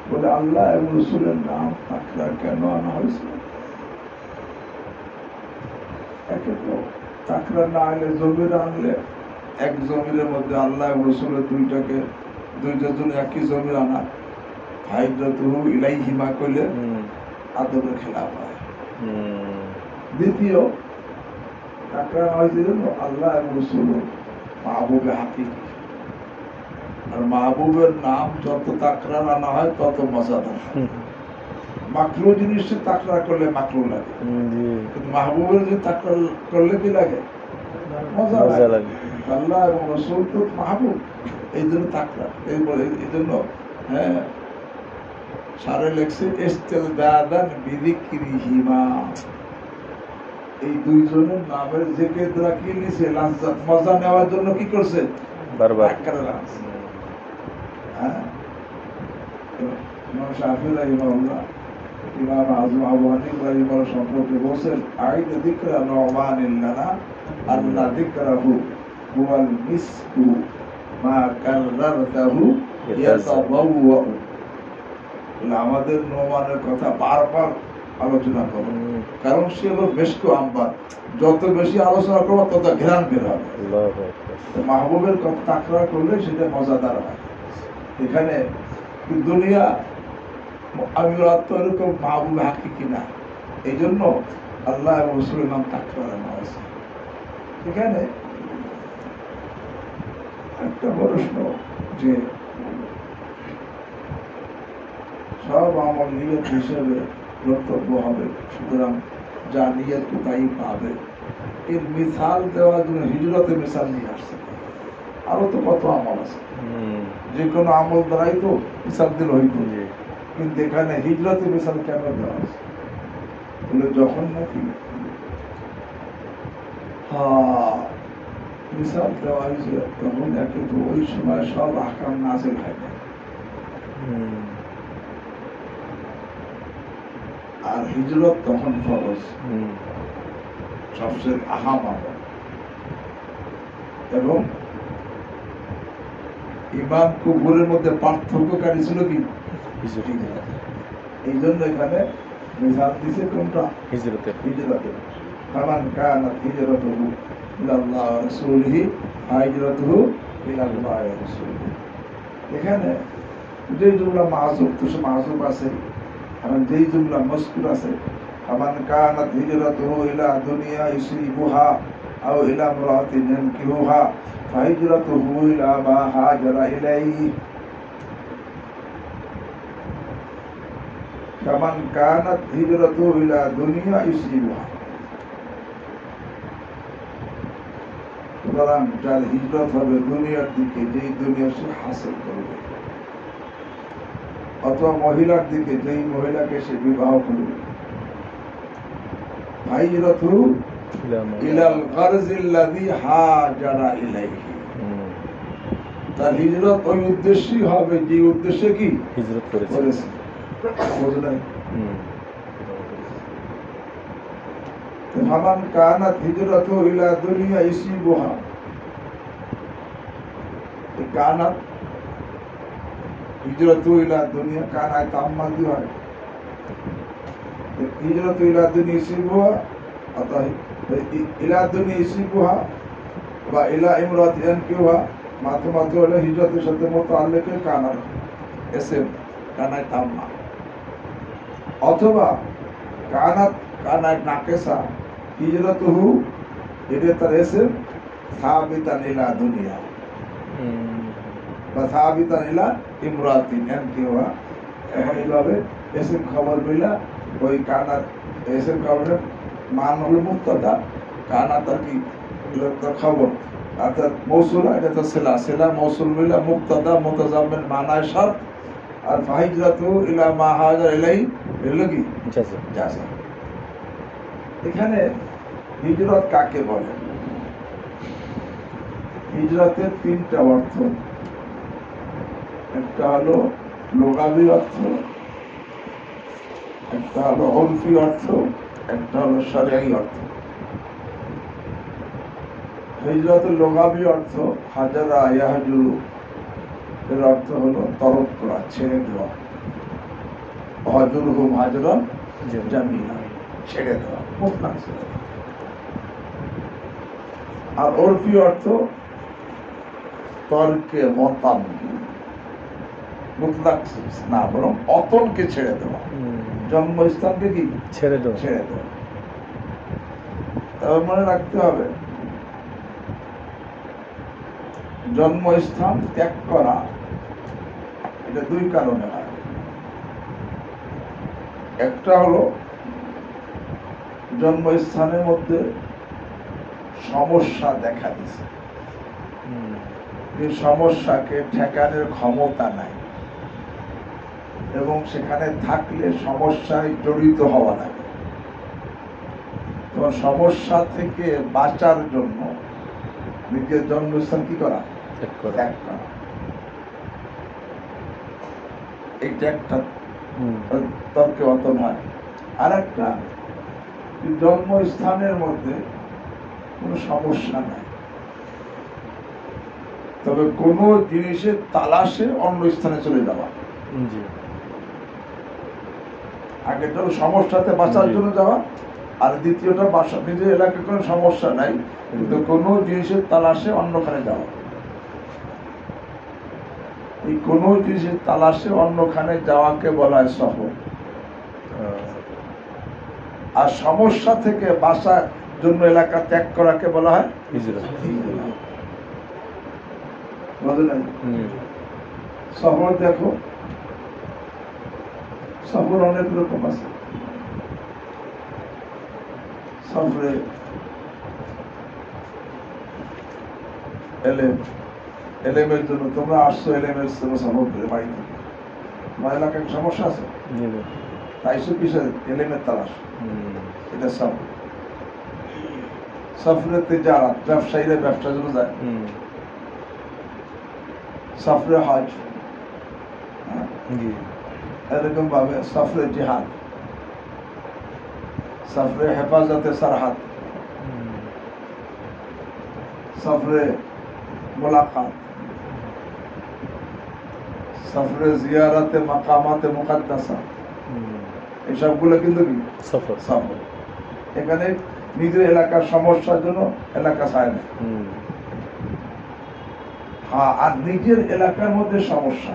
বলে আল্লাহ এবং রাসূলের নাম তাকরার কেন আনা হয়েছে? একে তো তাকরার না আনলে, জমির আনলে এক জমির মধ্যে আল্লাহ এবং রাসূলের দুইটার জন্য একই জমির আনা, ফাহিজরতুহু ইলাইহিমা কইলে আদবের খেলাফ হয়। দ্বিতীয় তাকরার হয়েছিল আল্লাহ এবং রাসূল মাহবুবে হাকিকি, আর মাহবুবের নাম যত তাকরার আনা হয় তত মজাদার। মাকরু জিনিসটা তাকরার করলে মাকরু লাগে, কিন্তু মাহবুবের যে তাকরার করলে কি লাগে? মজা লাগে। আল্লাহ এবং রাসূল তো মাহবুব, এই জন্য তাকরার। এই জন্য হ্যাঁ সারে লেখছে ইস্তিলদাদান বিযিকরিহিমা, এই দুইজনের নামের জিকির দ্বারা কি নিছে? লাজ্জাত, মজা নেওয়ার জন্য কি করছে? বারবার হ্যাঁ। ইমাম শাফিঈ রাহিমাহুল্লাহ, ইমাম আযম আবু হানিফা রাহিমাহুল্লাহ সম্পর্কে বলেছেন, আইদ যিকরা নু'মানিন লানা আন্না যিকরাহু হুয়াল মিসকু মা কাররারতাহু ইয়াতাবাওয়া। আমাদের নোমানের কথা বারবার আলোচনা করো, কারণ সে হলো মেশকু আম্বার, যত বেশি আলোচনা করবো তত ঘ্রাণ বের হবে। মাহবুবের কথা তাকরার করলে সেটা মজাদার হয়। এখানে দুনিয়া আমি এরকম মাহবুব হাকিকি না, এই জন্য আল্লাহ এবং রাসূলের নাম তাকরার আনা হয়েছে। এখানে একটা প্রশ্ন যে সব আমল নিয়ত হিসেবে কর্তব্য হবে, সুতরাং যা নিয়ত তাই পাবে। এর মিসাল দেওয়ার জন্য হিজরতের মিসাল নিয়ে আসছে। আরো তো কত আমল আছে, যে কোনো আমল দ্বারাই তো মিসাল দিল হইত, কিন্তু এখানে হিজরতের মিসাল কেন দেওয়া আছে? বলে যখন নাকি মিসাল দেওয়া হয়েছিল তখন একে তো ওই সময় সব আহকাম নাযিল হয় না, আর হিজরত তখন ফরজ, সবচেয়ে আহাম আমল। এবং ইমান কুফরের মধ্যে পার্থক্যকারী ছিল কি? এই জন্য এখানে মিসাল দিছে কোনটা? হিজরতের। ফামান কানাত হিজরতুহু ইলাল্লাহি ওয়া রাসূলিহি ফাহিজরতুহু ইলাল্লাহি ওয়া রাসূলিহি। এখানে যে জুমলা মাযুব, তো সে মাযুব আছে, এবং যেই জুমলা মজকুর আছে, ফামান কানাত হিজরতুহু ইলা দুনিয়া ইউসিবুহা আও ইলা ইমরাতিন ইয়ানকিহুহা ফাহিজরতুহু ইলা মা হাজারা ইলাইহি। ফামান কানাত হিজরতুহু ইলা দুনিয়া ইউসিবুহা, সুতরাং যার হিজরত হবে দুনিয়ার দিকে, যেই দুনিয়া সে হাসিল করবে, অথবা মহিলার দিকে, যেই মহিলাকে সে বিবাহ করবে, ফাহিজরতুহু ইলাল গারজিল্লাযী হাজারা ইলাইহি। তার হিজরত ওই উদ্দেশ্যই হবে যে উদ্দেশ্যে কি হিজরত করেছে। বুঝলেন? ফামান কানাত হিজরাতু ইলা দুনিয়া ইসিবুহা, কানাত হিজরাতু ইলা দুনিয়া, কানায় তাম্মা দি হয় হিজরাতু ইলা দুনিয়া ইসিবুহা, অর্থাৎ ইলা দুনিয়া ইসিবুহা বা ইলা ইমরাতি ইয়ানকিহুহা, মাত্র হলো হিজরতের সাথে মুতাআল্লিক কানার এসে কানায় তাম্মা, অথবা কানাত কানায় নাকেসা হিজরতুহু, এটা তার এসে সাবিতান ইলা দুনিয়া বা সাবিতান ইলা ইমরাতিন ইয়ানকিহুহা। এখন এইভাবে এসে খবর বইলা ওই কানার এসে খবরের মান হলো মুক্তাদা, কানা তার কি খবর, অর্থাৎ মৌসুলা, এটা তো সেলা, সেলা মৌসুল বইলা মুক্তাদা মুতাজাম্মিন মানায় শর্ত, আর ফাহিজরাতু ইলা মা হাজার ইলাই এগুলো কি জাযা। এখানে হিজরত কাকে বলে? হিজরতের তিনটা অর্থ, একটা হলো লুগাবি অর্থ, একটা হলো উরফি অর্থ, একটা হলো শরঈ অর্থ। হিজরতের লুগাবি অর্থ হাজারা ইয়াহজুরু, এর অর্থ হলো তরক করা, ছেড়ে দেওয়া, হজরুহুম হাজরান জামিলা, ছেড়ে দেওয়া, মুতলাক ছেড়ে দেওয়া। আর উরফি অর্থ তরকে মতান, মুতলাক না বরং অতনকে ছেড়ে দেওয়া, জন্মস্থানকে কি ছেড়ে দেওয়া, ছেড়ে দেওয়া। তবে মনে রাখতে হবে জন্মস্থান ত্যাগ করা এটা দুই কারণে হয়। একটা হলো জন্মস্থানের মধ্যে সমস্যা দেখা দিছে, এই সমস্যাকে ঠেকানোর ক্ষমতা নাই এবং সেখানে থাকলে সমস্যায় জড়িত হওয়া লাগে। তোমার সমস্যা থেকে বাঁচার জন্য নিজের জন্মস্থান কি করা, ত্যাগ করা। এইটা একটা তর্কে অতন হয়। আর একটা জন্মস্থানের মধ্যে কোনো সমস্যা নাই, তবে কোন জিনিসের তালাশে অন্য স্থানে চলে যাওয়া। আগেটা সমস্যাতে বাঁচার জন্য যাওয়া, আর দ্বিতীয়টা বাসা নিজের এলাকায় কোনো সমস্যা নাই কিন্তু কোনো জিনিসের তালাশে অন্যখানে যাওয়া। এই কোন জিনিসের তালাশে অন্যখানে যাওয়াকে বলা হয় সফর। আর সমস্যা থেকে বাঁচার জন্য এলাকা ত্যাগ করাকে বলা হয় হিজরত। সফর দেখো, সফর অনেক রকম আছে। সফরে এলেমের জন্য তোমরা আসছো, এলেমের জন্য সফর করে বাড়ি থেকে, তোমার এলাকায় সমস্যা আছে তাই সব কিসের এলেমের তালাশ, এটা সফর। সফরে তিজারাত, ব্যবসায়ীরা ব্যবসার জন্য যায়। সফরে হজ, এরকম ভাবে সফরে জিহাদ, সফরে হেফাজতে সরহদ, সফরে মুলাকাত, সফরে জিয়ারতে মাকামাতে মুকাদ্দাসা, এই সবগুলো কিন্তু কি সফর। সফর এখানে নিজের এলাকার সমস্যার জন্য এলাকা চায় না। হ্যাঁ, আর নিজের এলাকার মধ্যে সমস্যা,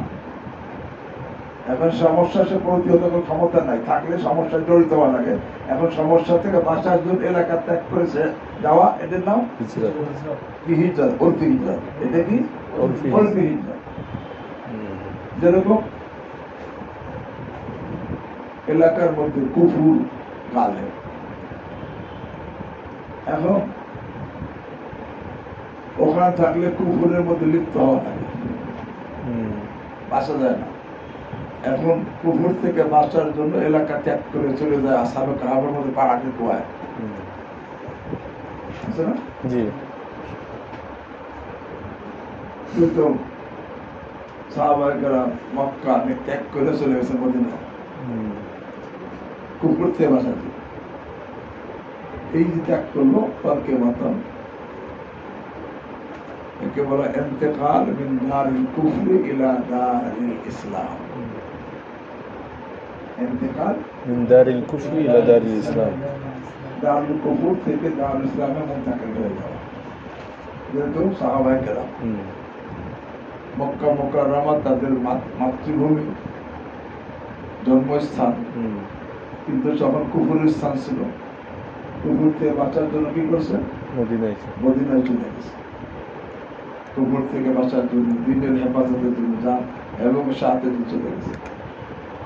এখন সমস্যা সে প্রতিহত করার ক্ষমতা নাই, থাকলে সমস্যা জড়িত হওয়া লাগে। এখন সমস্যা থেকে বাঁচার জন্য এলাকা ত্যাগ করেছে যাওয়া, এটার নাম কি হিজরত, উরফি হিজরত। এটা কি উরফি হিজরত। যেরকম এলাকার মধ্যে কুফুর গালে, এখন ওখানে থাকলে কুফুরের মধ্যে লিপ্ত হওয়া লাগে, বাঁচা যায় না। এখন কুফুর থেকে বাঁচার জন্য এলাকা ত্যাগ করে চলে যায় আসাবে কাহাবের মধ্যে পাহাড়ের কুয়ায়। আছে না? জি। কিন্তু সাহাবায়ে কেরাম মক্কা ত্যাগ করে চলে গেছে মদিনা, কুফর থেকে বাঁচাতে। এই যে ত্যাগ করলো তর্কে মাতাম, একে বলা ইন্তেকাল মিন দারিল কুফরি ইলা দারিল ইসলাম। ইন্তেকাল মিন দারিল কুফরি ইলা দারিল ইসলাম, দারুল কুফর থেকে দারুল ইসলামে মুন্তাকিল হয়ে যাওয়া। যেহেতু সাহাবায়ে কেরাম মক্কা মুকাররমা তাদের মাতৃভূমি, জন্মস্থান, কিন্তু যখন কুফরের স্থান ছিল, কুফর থেকে বাঁচার জন্য কি করছে? মদিনায় চলে গেছে। কুফর থেকে বাঁচার জন্য, দিনের হেফাজতের জন্য যান এবং সাথে চলে গেছে।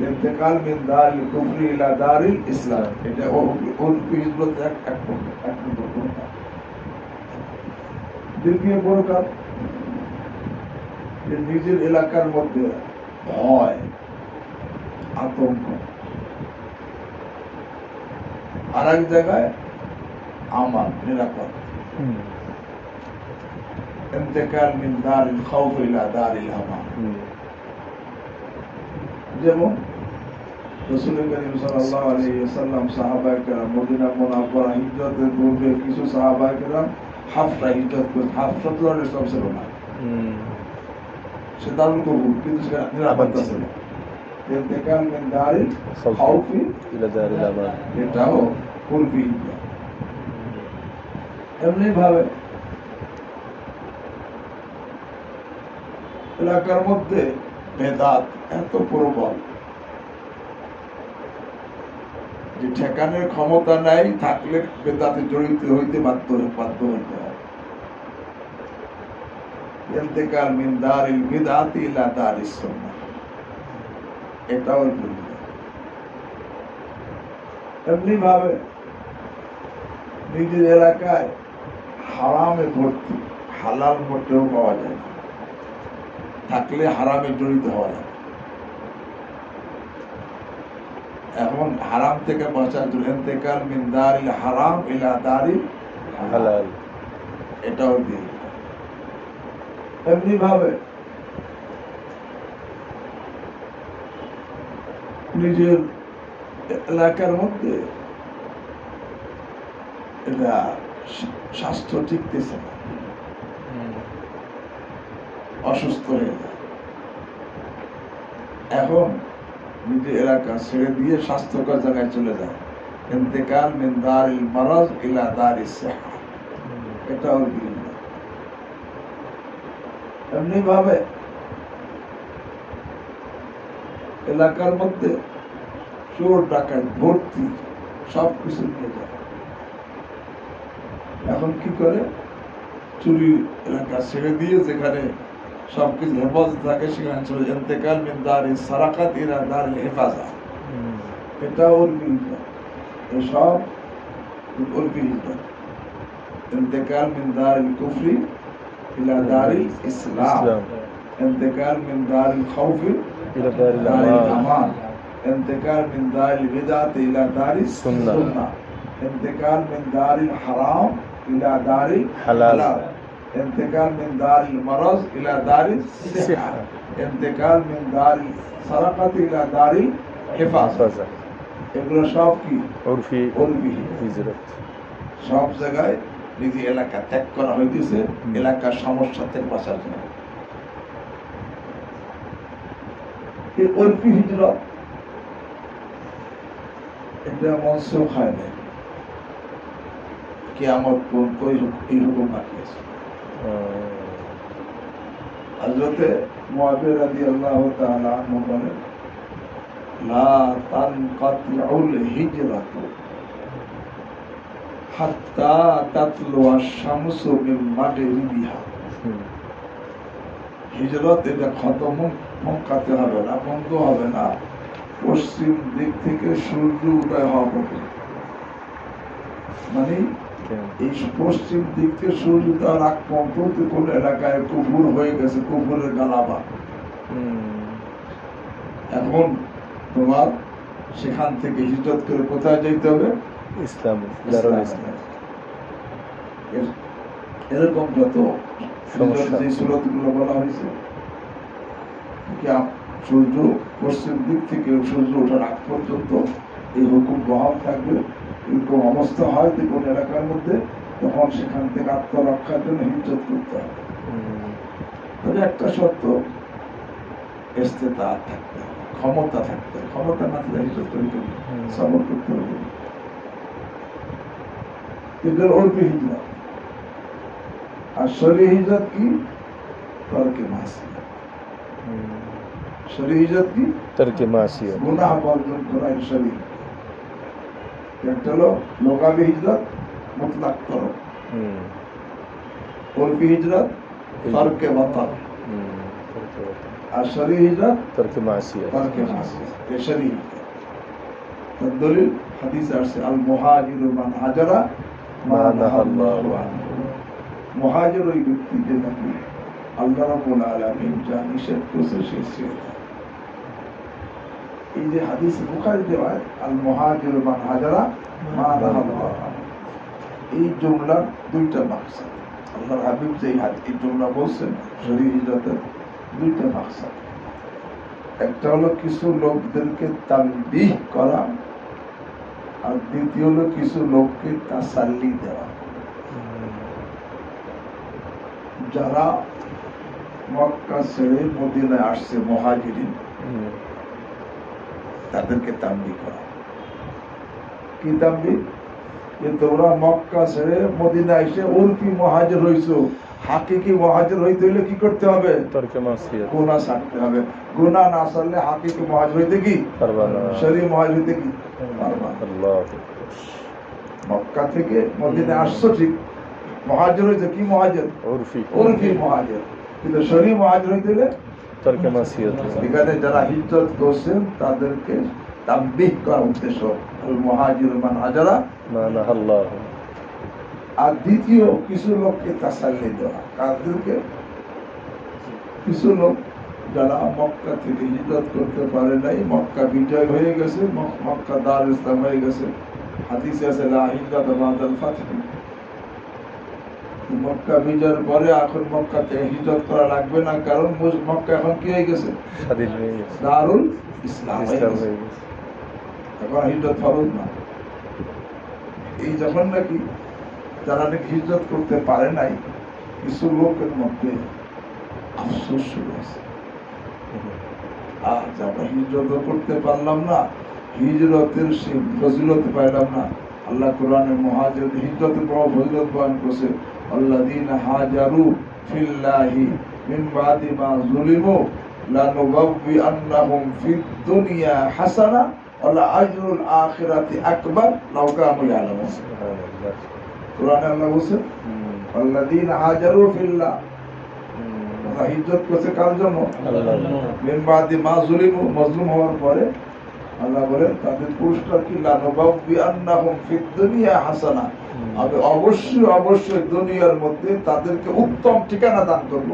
ইন্তেকাল মিন দারিল কুফরি ইলা দারিল ইসলাম, এটা ওর হিজরত এক দ্বিতীয় প্রকার, যে নিজের এলাকার মধ্যে ভয়, আতঙ্ক, আর এক জায়গায় আমান, নিরাপদ। ইন্তেকাল মিন দারিল খাউফ ইলা দারিল আমান। যেমন রাসূল করিম সাল্লাল্লাহু আলাইহি ওয়াসাল্লাম সাহাবায়ে কেরাম মদিনা মুনাওয়ারা হিজরতের পূর্বে কিছু সাহাবায়ে কেরাম হাফসা হিজরত করে, হাফসা তো আর সব ছিল না, সে দারুল কুফর, কিন্তু সে নিরাপত্তা ছিল। ইন্তেকাল মিন দারিল খাউফ ইলা দারিল আমান, এটাও পূর্বে হিজরত। এমনি ভাবে এলাকার মধ্যে বেদাত এত প্রবল যে ঠেকানোর ক্ষমতা নাই, থাকলে বেদাতে জড়িত হইতে বাধ্য হইতে হয়। ইন্তেকাল মিন দারিল বিদআতি ইলা দারিস সুন্নাহ, এটাও এমনি ভাবে নিজের এলাকায় হারামে ভর্তি, হালাল মোটেও পাওয়া যায় না, থাকলে হারামে জড়িত হওয়া যায়। এখন হারাম থেকে বাঁচার জন্য ইন্তেকাল মিন দারিল হারাম ইলা দারিল হালাল, এটাও দিয়ে। এমনি ভাবে নিজের এলাকার মধ্যে এটা স্বাস্থ্য ঠিকতেছে না, অসুস্থ হয়ে যায়। এখন নিজের এলাকা ছেড়ে দিয়ে স্বাস্থ্যকর জায়গায় চলে যায়। ইন্তেকাল মিন দারিল মারাজ ইলা দারিস সিহা, এটাও দিয়ে। এমনি ভাবে এলাকার মধ্যে চোর ডাকাত ভর্তি, সবকিছু নিয়ে যায়। এখন কি করে? চুরি এলাকা ছেড়ে দিয়ে যেখানে সবকিছু হেফাজত থাকে সেখানে চলে। ইন্তেকাল মিন দারিস সারাকাত ইলা দারিল হেফাজা, এটা ওর বিরুদ্ধে। এসব ওর বিরুদ্ধে। ইন্তেকাল মিন দারিল কুফরি ইলা দারিল ইসলাম, ইন্তেকাল মিন দারিল খাউফি ইলা দারিল আমান, ইন্তেকাল মিন দারিল বিদআতি ইলা দারিস সুন্নাহ, ইন্তেকাল মিন দারিল হারাম ইলা দারিল হালাল, इंतकाल मिन दारिल मरज इला दारिल सिहा, इंतकाल मिन दारिल सरकत इला दारिल हिफाजत। এগুলো সব কি উরফি হিজরত। সব জায়গায় নিজে এলাকা ত্যাগ করা হইতেছে এলাকার সমস্যা থেকে বাঁচার জন্য। এই উরফি হিজরত এটা মনসুখ হয় না, কিয়ামত পর্যন্ত এই হুকুম বাকি আছে। হযরতে মুআবিয়া রাদিয়াল্লাহু তাআলা আনহু বলেন, লা তানকাতিউল হিজরাতু হাত্তা তাতলুয়া শামসু মিন মাগরিবিহা। হিজরত এটা খতম মুকাতে হবে না, বন্ধ হবে না, পশ্চিম দিক থেকে সূর্য উদয় হওয়া পর্যন্ত। মানে এই পশ্চিম দিক থেকে সূর্য উদয়ের আগ পর্যন্ত কোন এলাকায় কুফর হয়ে গেছে, কুফরের গালাবা, এখন তোমার সেখান থেকে হিজরত করে কোথায় যেতে হবে? ইসলাম। এরকম যত সমস্যা। যে সুরতগুলো বলা হয়েছে, সূর্য পশ্চিম দিক থেকে সূর্য ওঠার আগ পর্যন্ত এই হুকুম বহাল থাকবে। এরকম অবস্থা হয় যে কোন এলাকার মধ্যে, তখন সেখান থেকে আত্মরক্ষার জন্য হিজ্জত করতে হবে। তবে একটা শর্ত, ইস্তেতাআত থাকতে হবে, ক্ষমতা থাকতে হবে। ক্ষমতা না থাকলে হিজ্জত করতে হবে, সবর করতে হবে। এদের অল্প হিজরত। আর শরীর হিজরত কি? তরকে মাসিয়াত। শরীর হিজরত কি? তরকে মাসিয়াত, গুনাহ বর্জন করা। শরীর একটা হলো লোকাবি হিজরত, মুতলাক তরক। অল্পি হিজরত তরকে বাতাল। আর শরীর হিজরত তরকে মাসিয়াত। তরকে মাসিয়াত। এই শরীর হিজরত। তার দলিল হাদিসে আসছে, আল মুহাজিরু মান হাজারা মা নাহাল্লাহু আনহু। মুহাজির ওই ব্যক্তি যে নাকি আল্লাহ রাব্বুল আলামিন যা নিষেধ করেছে সে ছেড়ে দেয়। এই যে হাদিস বুখারীতে হয়, আল মুহাজিরু মান হাজারা মা নাহাল্লাহু আনহু, এই জুমলার দুইটা মাকসাদ। আল্লাহর হাবিব যে এই জুমলা বলছেন শরীর হিজরতের দুইটা মাকসাদ। একটা হলো কিছু লোকদেরকে তানবিহ করা, আর দ্বিতীয় হলো কিছু লোককে তাসাল্লি দেওয়া। যারা মক্কা ছেড়ে মদিনায় আসছে মুহাজিরিন, তাদেরকে তানবিহ করা। কি তানবিহ? যে তোমরা মক্কা ছেড়ে মদিনায় এসে উরফি মুহাজির হইছো, হাকিকি মুহাজির হইতে হইলে কি করতে হবে? তরকে মাসিয়াত, গুনাহ ছাড়তে হবে। গুনাহ না ছাড়লে হাকিকি মুহাজির হইতে কি পারবা না, শরীর মুহাজির হইতে কি পারবা না। আল্লাহ। মক্কা থেকে মদিনায় আসছো ঠিক, মুহাজির হইতে কি মুহাজির? উরফি উরফি মুহাজির। কিন্তু শরীর মুহাজির হইতে হইলে তরকে মাসিয়াত। এখানে যারা হিজরত করছেন তাদেরকে তানবিহ করার উদ্দেশ্য আল মুহাজির মান হাজারা মা নাহাল্লাহু। আর দ্বিতীয় কিছু লোককে তাসাল্লি দেওয়া। কাদেরকে? কিছু লোক যারা মক্কা থেকে হিজরত করতে পারে নাই, মক্কা বিজয় হয়ে গেছে, মক্কা দারুল ইসলাম হয়ে গেছে। হাদিসে আছে লা হিজরাতা বাদাল ফাতহ। মক্কা বিজয়ের পরে এখন মক্কা থেকে হিজরত করা লাগবে না, কারণ মক্কা এখন কি হয়ে গেছে? স্বাধীন হয়ে গেছে, দারুল ইসলাম হয়ে ইসলাম গেছে। হয়ে গেছে। এখন হিজরত ফরজ না। এই যখন নাকি যারা নাকি হিজরত করতে পারে নাই, কিছু লোকের মধ্যে আফসোস শুরু হয়েছে, আজ আমরা হিজরত করতে পারলাম না, হিজরতের সে ফজিলত পাইলাম না। আল্লাহ কোরআনে মুহাজির হিজরতের বড় ফজিলত বয়ান করেছে, আল্লাযীনা হাজারু ফিল্লাহি মিন বাদি মা যুলিমু লানুবাব্বিআন্নাহুম ফিদ দুনিয়া হাসানা ওয়া লাআজরুল আখিরাতি আকবার লাউ কানু ইয়ালামুন। সুবহানাল্লাহ। কোরআনে আল্লাহ বলেছেন আল্লাযীনা হাজারু ফিল্লাহ, তারা হিজরত করেছে কার জন্য? আল্লাহ। মিন বাদি মা যুলিমু, মাজলুম হওয়ার পরে আল্লাহ বলেন তাদের পুরস্কার কি? লানুবাব্বিআন্নাহুম ফিদ দুনিয়া হাসানা, আমি অবশ্যই অবশ্যই দুনিয়ার মধ্যে তাদেরকে উত্তম ঠিকানা দান করব।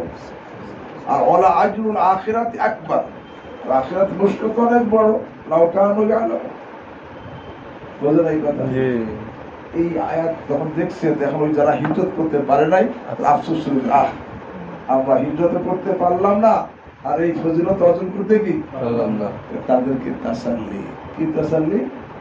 আর ওয়ালা আজরুল আখিরাতি আকবার, আখিরাত পুরস্কার তো অনেক বড়। লাউ কানু ইয়ালামুন। বুঝলেন এই কথা? জি। এই আয়াত যখন দেখছে, এখন ওই যারা হিজরত করতে পারে নাই আফসোস শুরু, আমরা হিজরত করতে পারলাম না, আর এই ফজিলত অর্জন করতে কি পারলাম না। তাদেরকে তাসাল্লি। কি তাসাল্লি?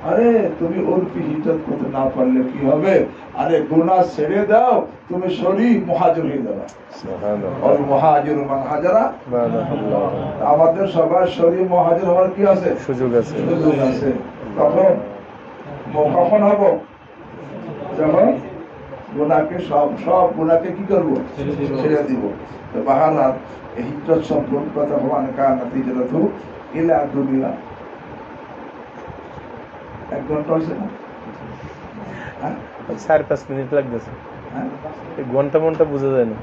আরে তুমি অল্পি হিজরত করতে না পারলে কি হবে? আরে গুনাহ ছেড়ে দাও, তুমি শরীর মুহাজির হয়ে যাবে। সুবহানাল্লাহ। অল মুহাজির মান হাজারা মা নাহাল্লাহু। আমাদের সবার শরীর মুহাজির হওয়ার কি আছে? সুযোগ আছে। সুযোগ আছে। তখন কখন হব? যখন গুনাহকে সব গুনাহকে কি করবো? ছেড়ে দিব। তো বাহারাত এই হিজরত সম্পর্কে কথা হওয়ান কারণ হিজরত ইলা দুনিয়া। 1 ঘন্টা হয়েছে না? হ্যাঁ 4-5 মিনিট লাগতেছে, হ্যাঁ, ঘন্টা মনটা বোঝা যায় না।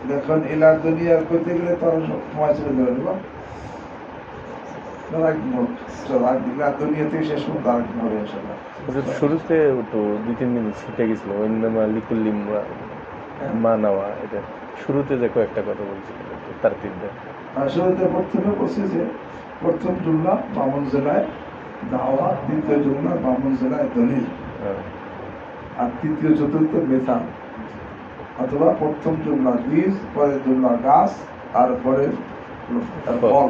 দেখুন ইলা দুনিয়া করতে গেলে তার সময় চলে যাবে না। ইলা দুনিয়া থেকে শেষ পর্যন্ত আরেক হবে ইনশাআল্লাহ। শুরুতে তো 2-3 মিনিট ছুটে গেছিল, ওইনামা লিকুল্লিম মা নেওয়া, এটা শুরুতে যে কয়েকটা কথা বলছিল তার তিনটা। শুরুতে প্রথমে বলছি যে প্রথম জুমলা বামন জেলায় দাওয়া, দ্বিতীয় জুমলা বামন জেলায় দলিল, আর তৃতীয় চতুর্থ মেথান, অথবা প্রথম জুমলা বীজ, পরের জুমলা গাছ, তারপরে ফল।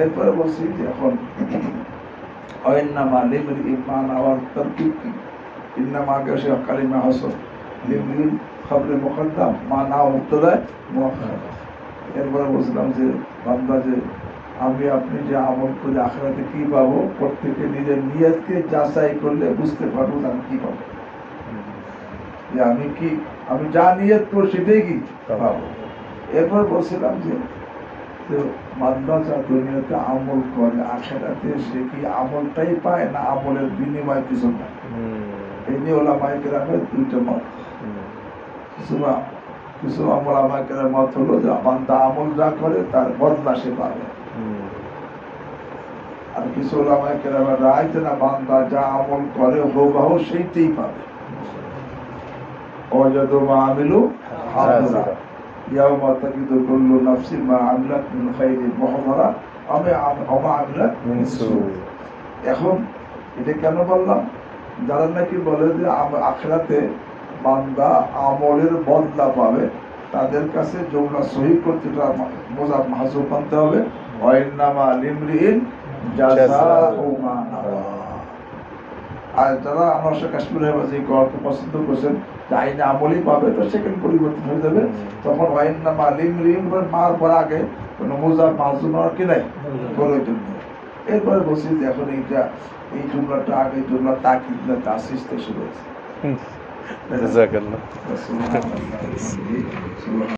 এরপরে বলছি যে এখন অয়ন্নামা লিমরি ইমান আওয়াল তরকিব কি, ইন্নামা আগে সে কালিমা হাসন, লিমরি খবরে মুকদ্দাম, মা না মুক্তদায় মুআখখার। এরপরে বলছিলাম যে বান্দা, যে আমি আপনি যে আমল করে আখিরাতে কি পাবো, প্রত্যেকে নিজের নিয়তকে যাচাই করলে বুঝতে পারবো যে আমি কি পাবো, যে আমি যা নিয়ত করবো সেটাই কি পাবো। এরপর বলছিলাম যে বান্দা যা দুনিয়াতে আমল করে, আখিরাতে সে কি আমলটাই পায় না আমলের বিনিময় কিছু পায়। এই নিয়ে ওলামায়ে কেরামের দুইটা মত। কিছু ওলামায়ে কেরামের মত হলো যে বান্দা আমল যা করে তার বদলা সে পাবে, আর কিছু ওলামায়ে কেরামের রায় যে না, বান্দা যা আমল করে হুবহু সেইটাই পাবে। ওয়াজাদু মা আমিলু হাদিরা ইয়াওমা তাজিদু কুল্লু নাফসিন মা আমিলাত মিন খাইরিন মুহদারা ওয়া আমিলাত মিন সু। এখন এটা কেন বললাম? যারা নাকি বলে যে আখিরাতে বান্দা আমলের বদলা পাবে, তাদের কাছে জুমলা সহি করতে মোজাব মাহজুব আনতে হবে, ওয়াইন্নামা লিমরিইন জাযাউ মা নাওয়া। আর যারা আমার সাথে কাশ্মীরের যে গল্প পছন্দ করছেন যে আইনে আমলই পাবে, তো সেখানে পরিবর্তন হয়ে যাবে। তখন ওয়াইন্নামা লিমরিইন মার পর আগে কোনো মোজাব মাহজুব আর কি নাই প্রয়োজন নেই। এরপরে বলছি যে এখন এই জুমলাটা আগে জুমলা তাকিদ না তাসিস থেকে শুরু হয়েছে।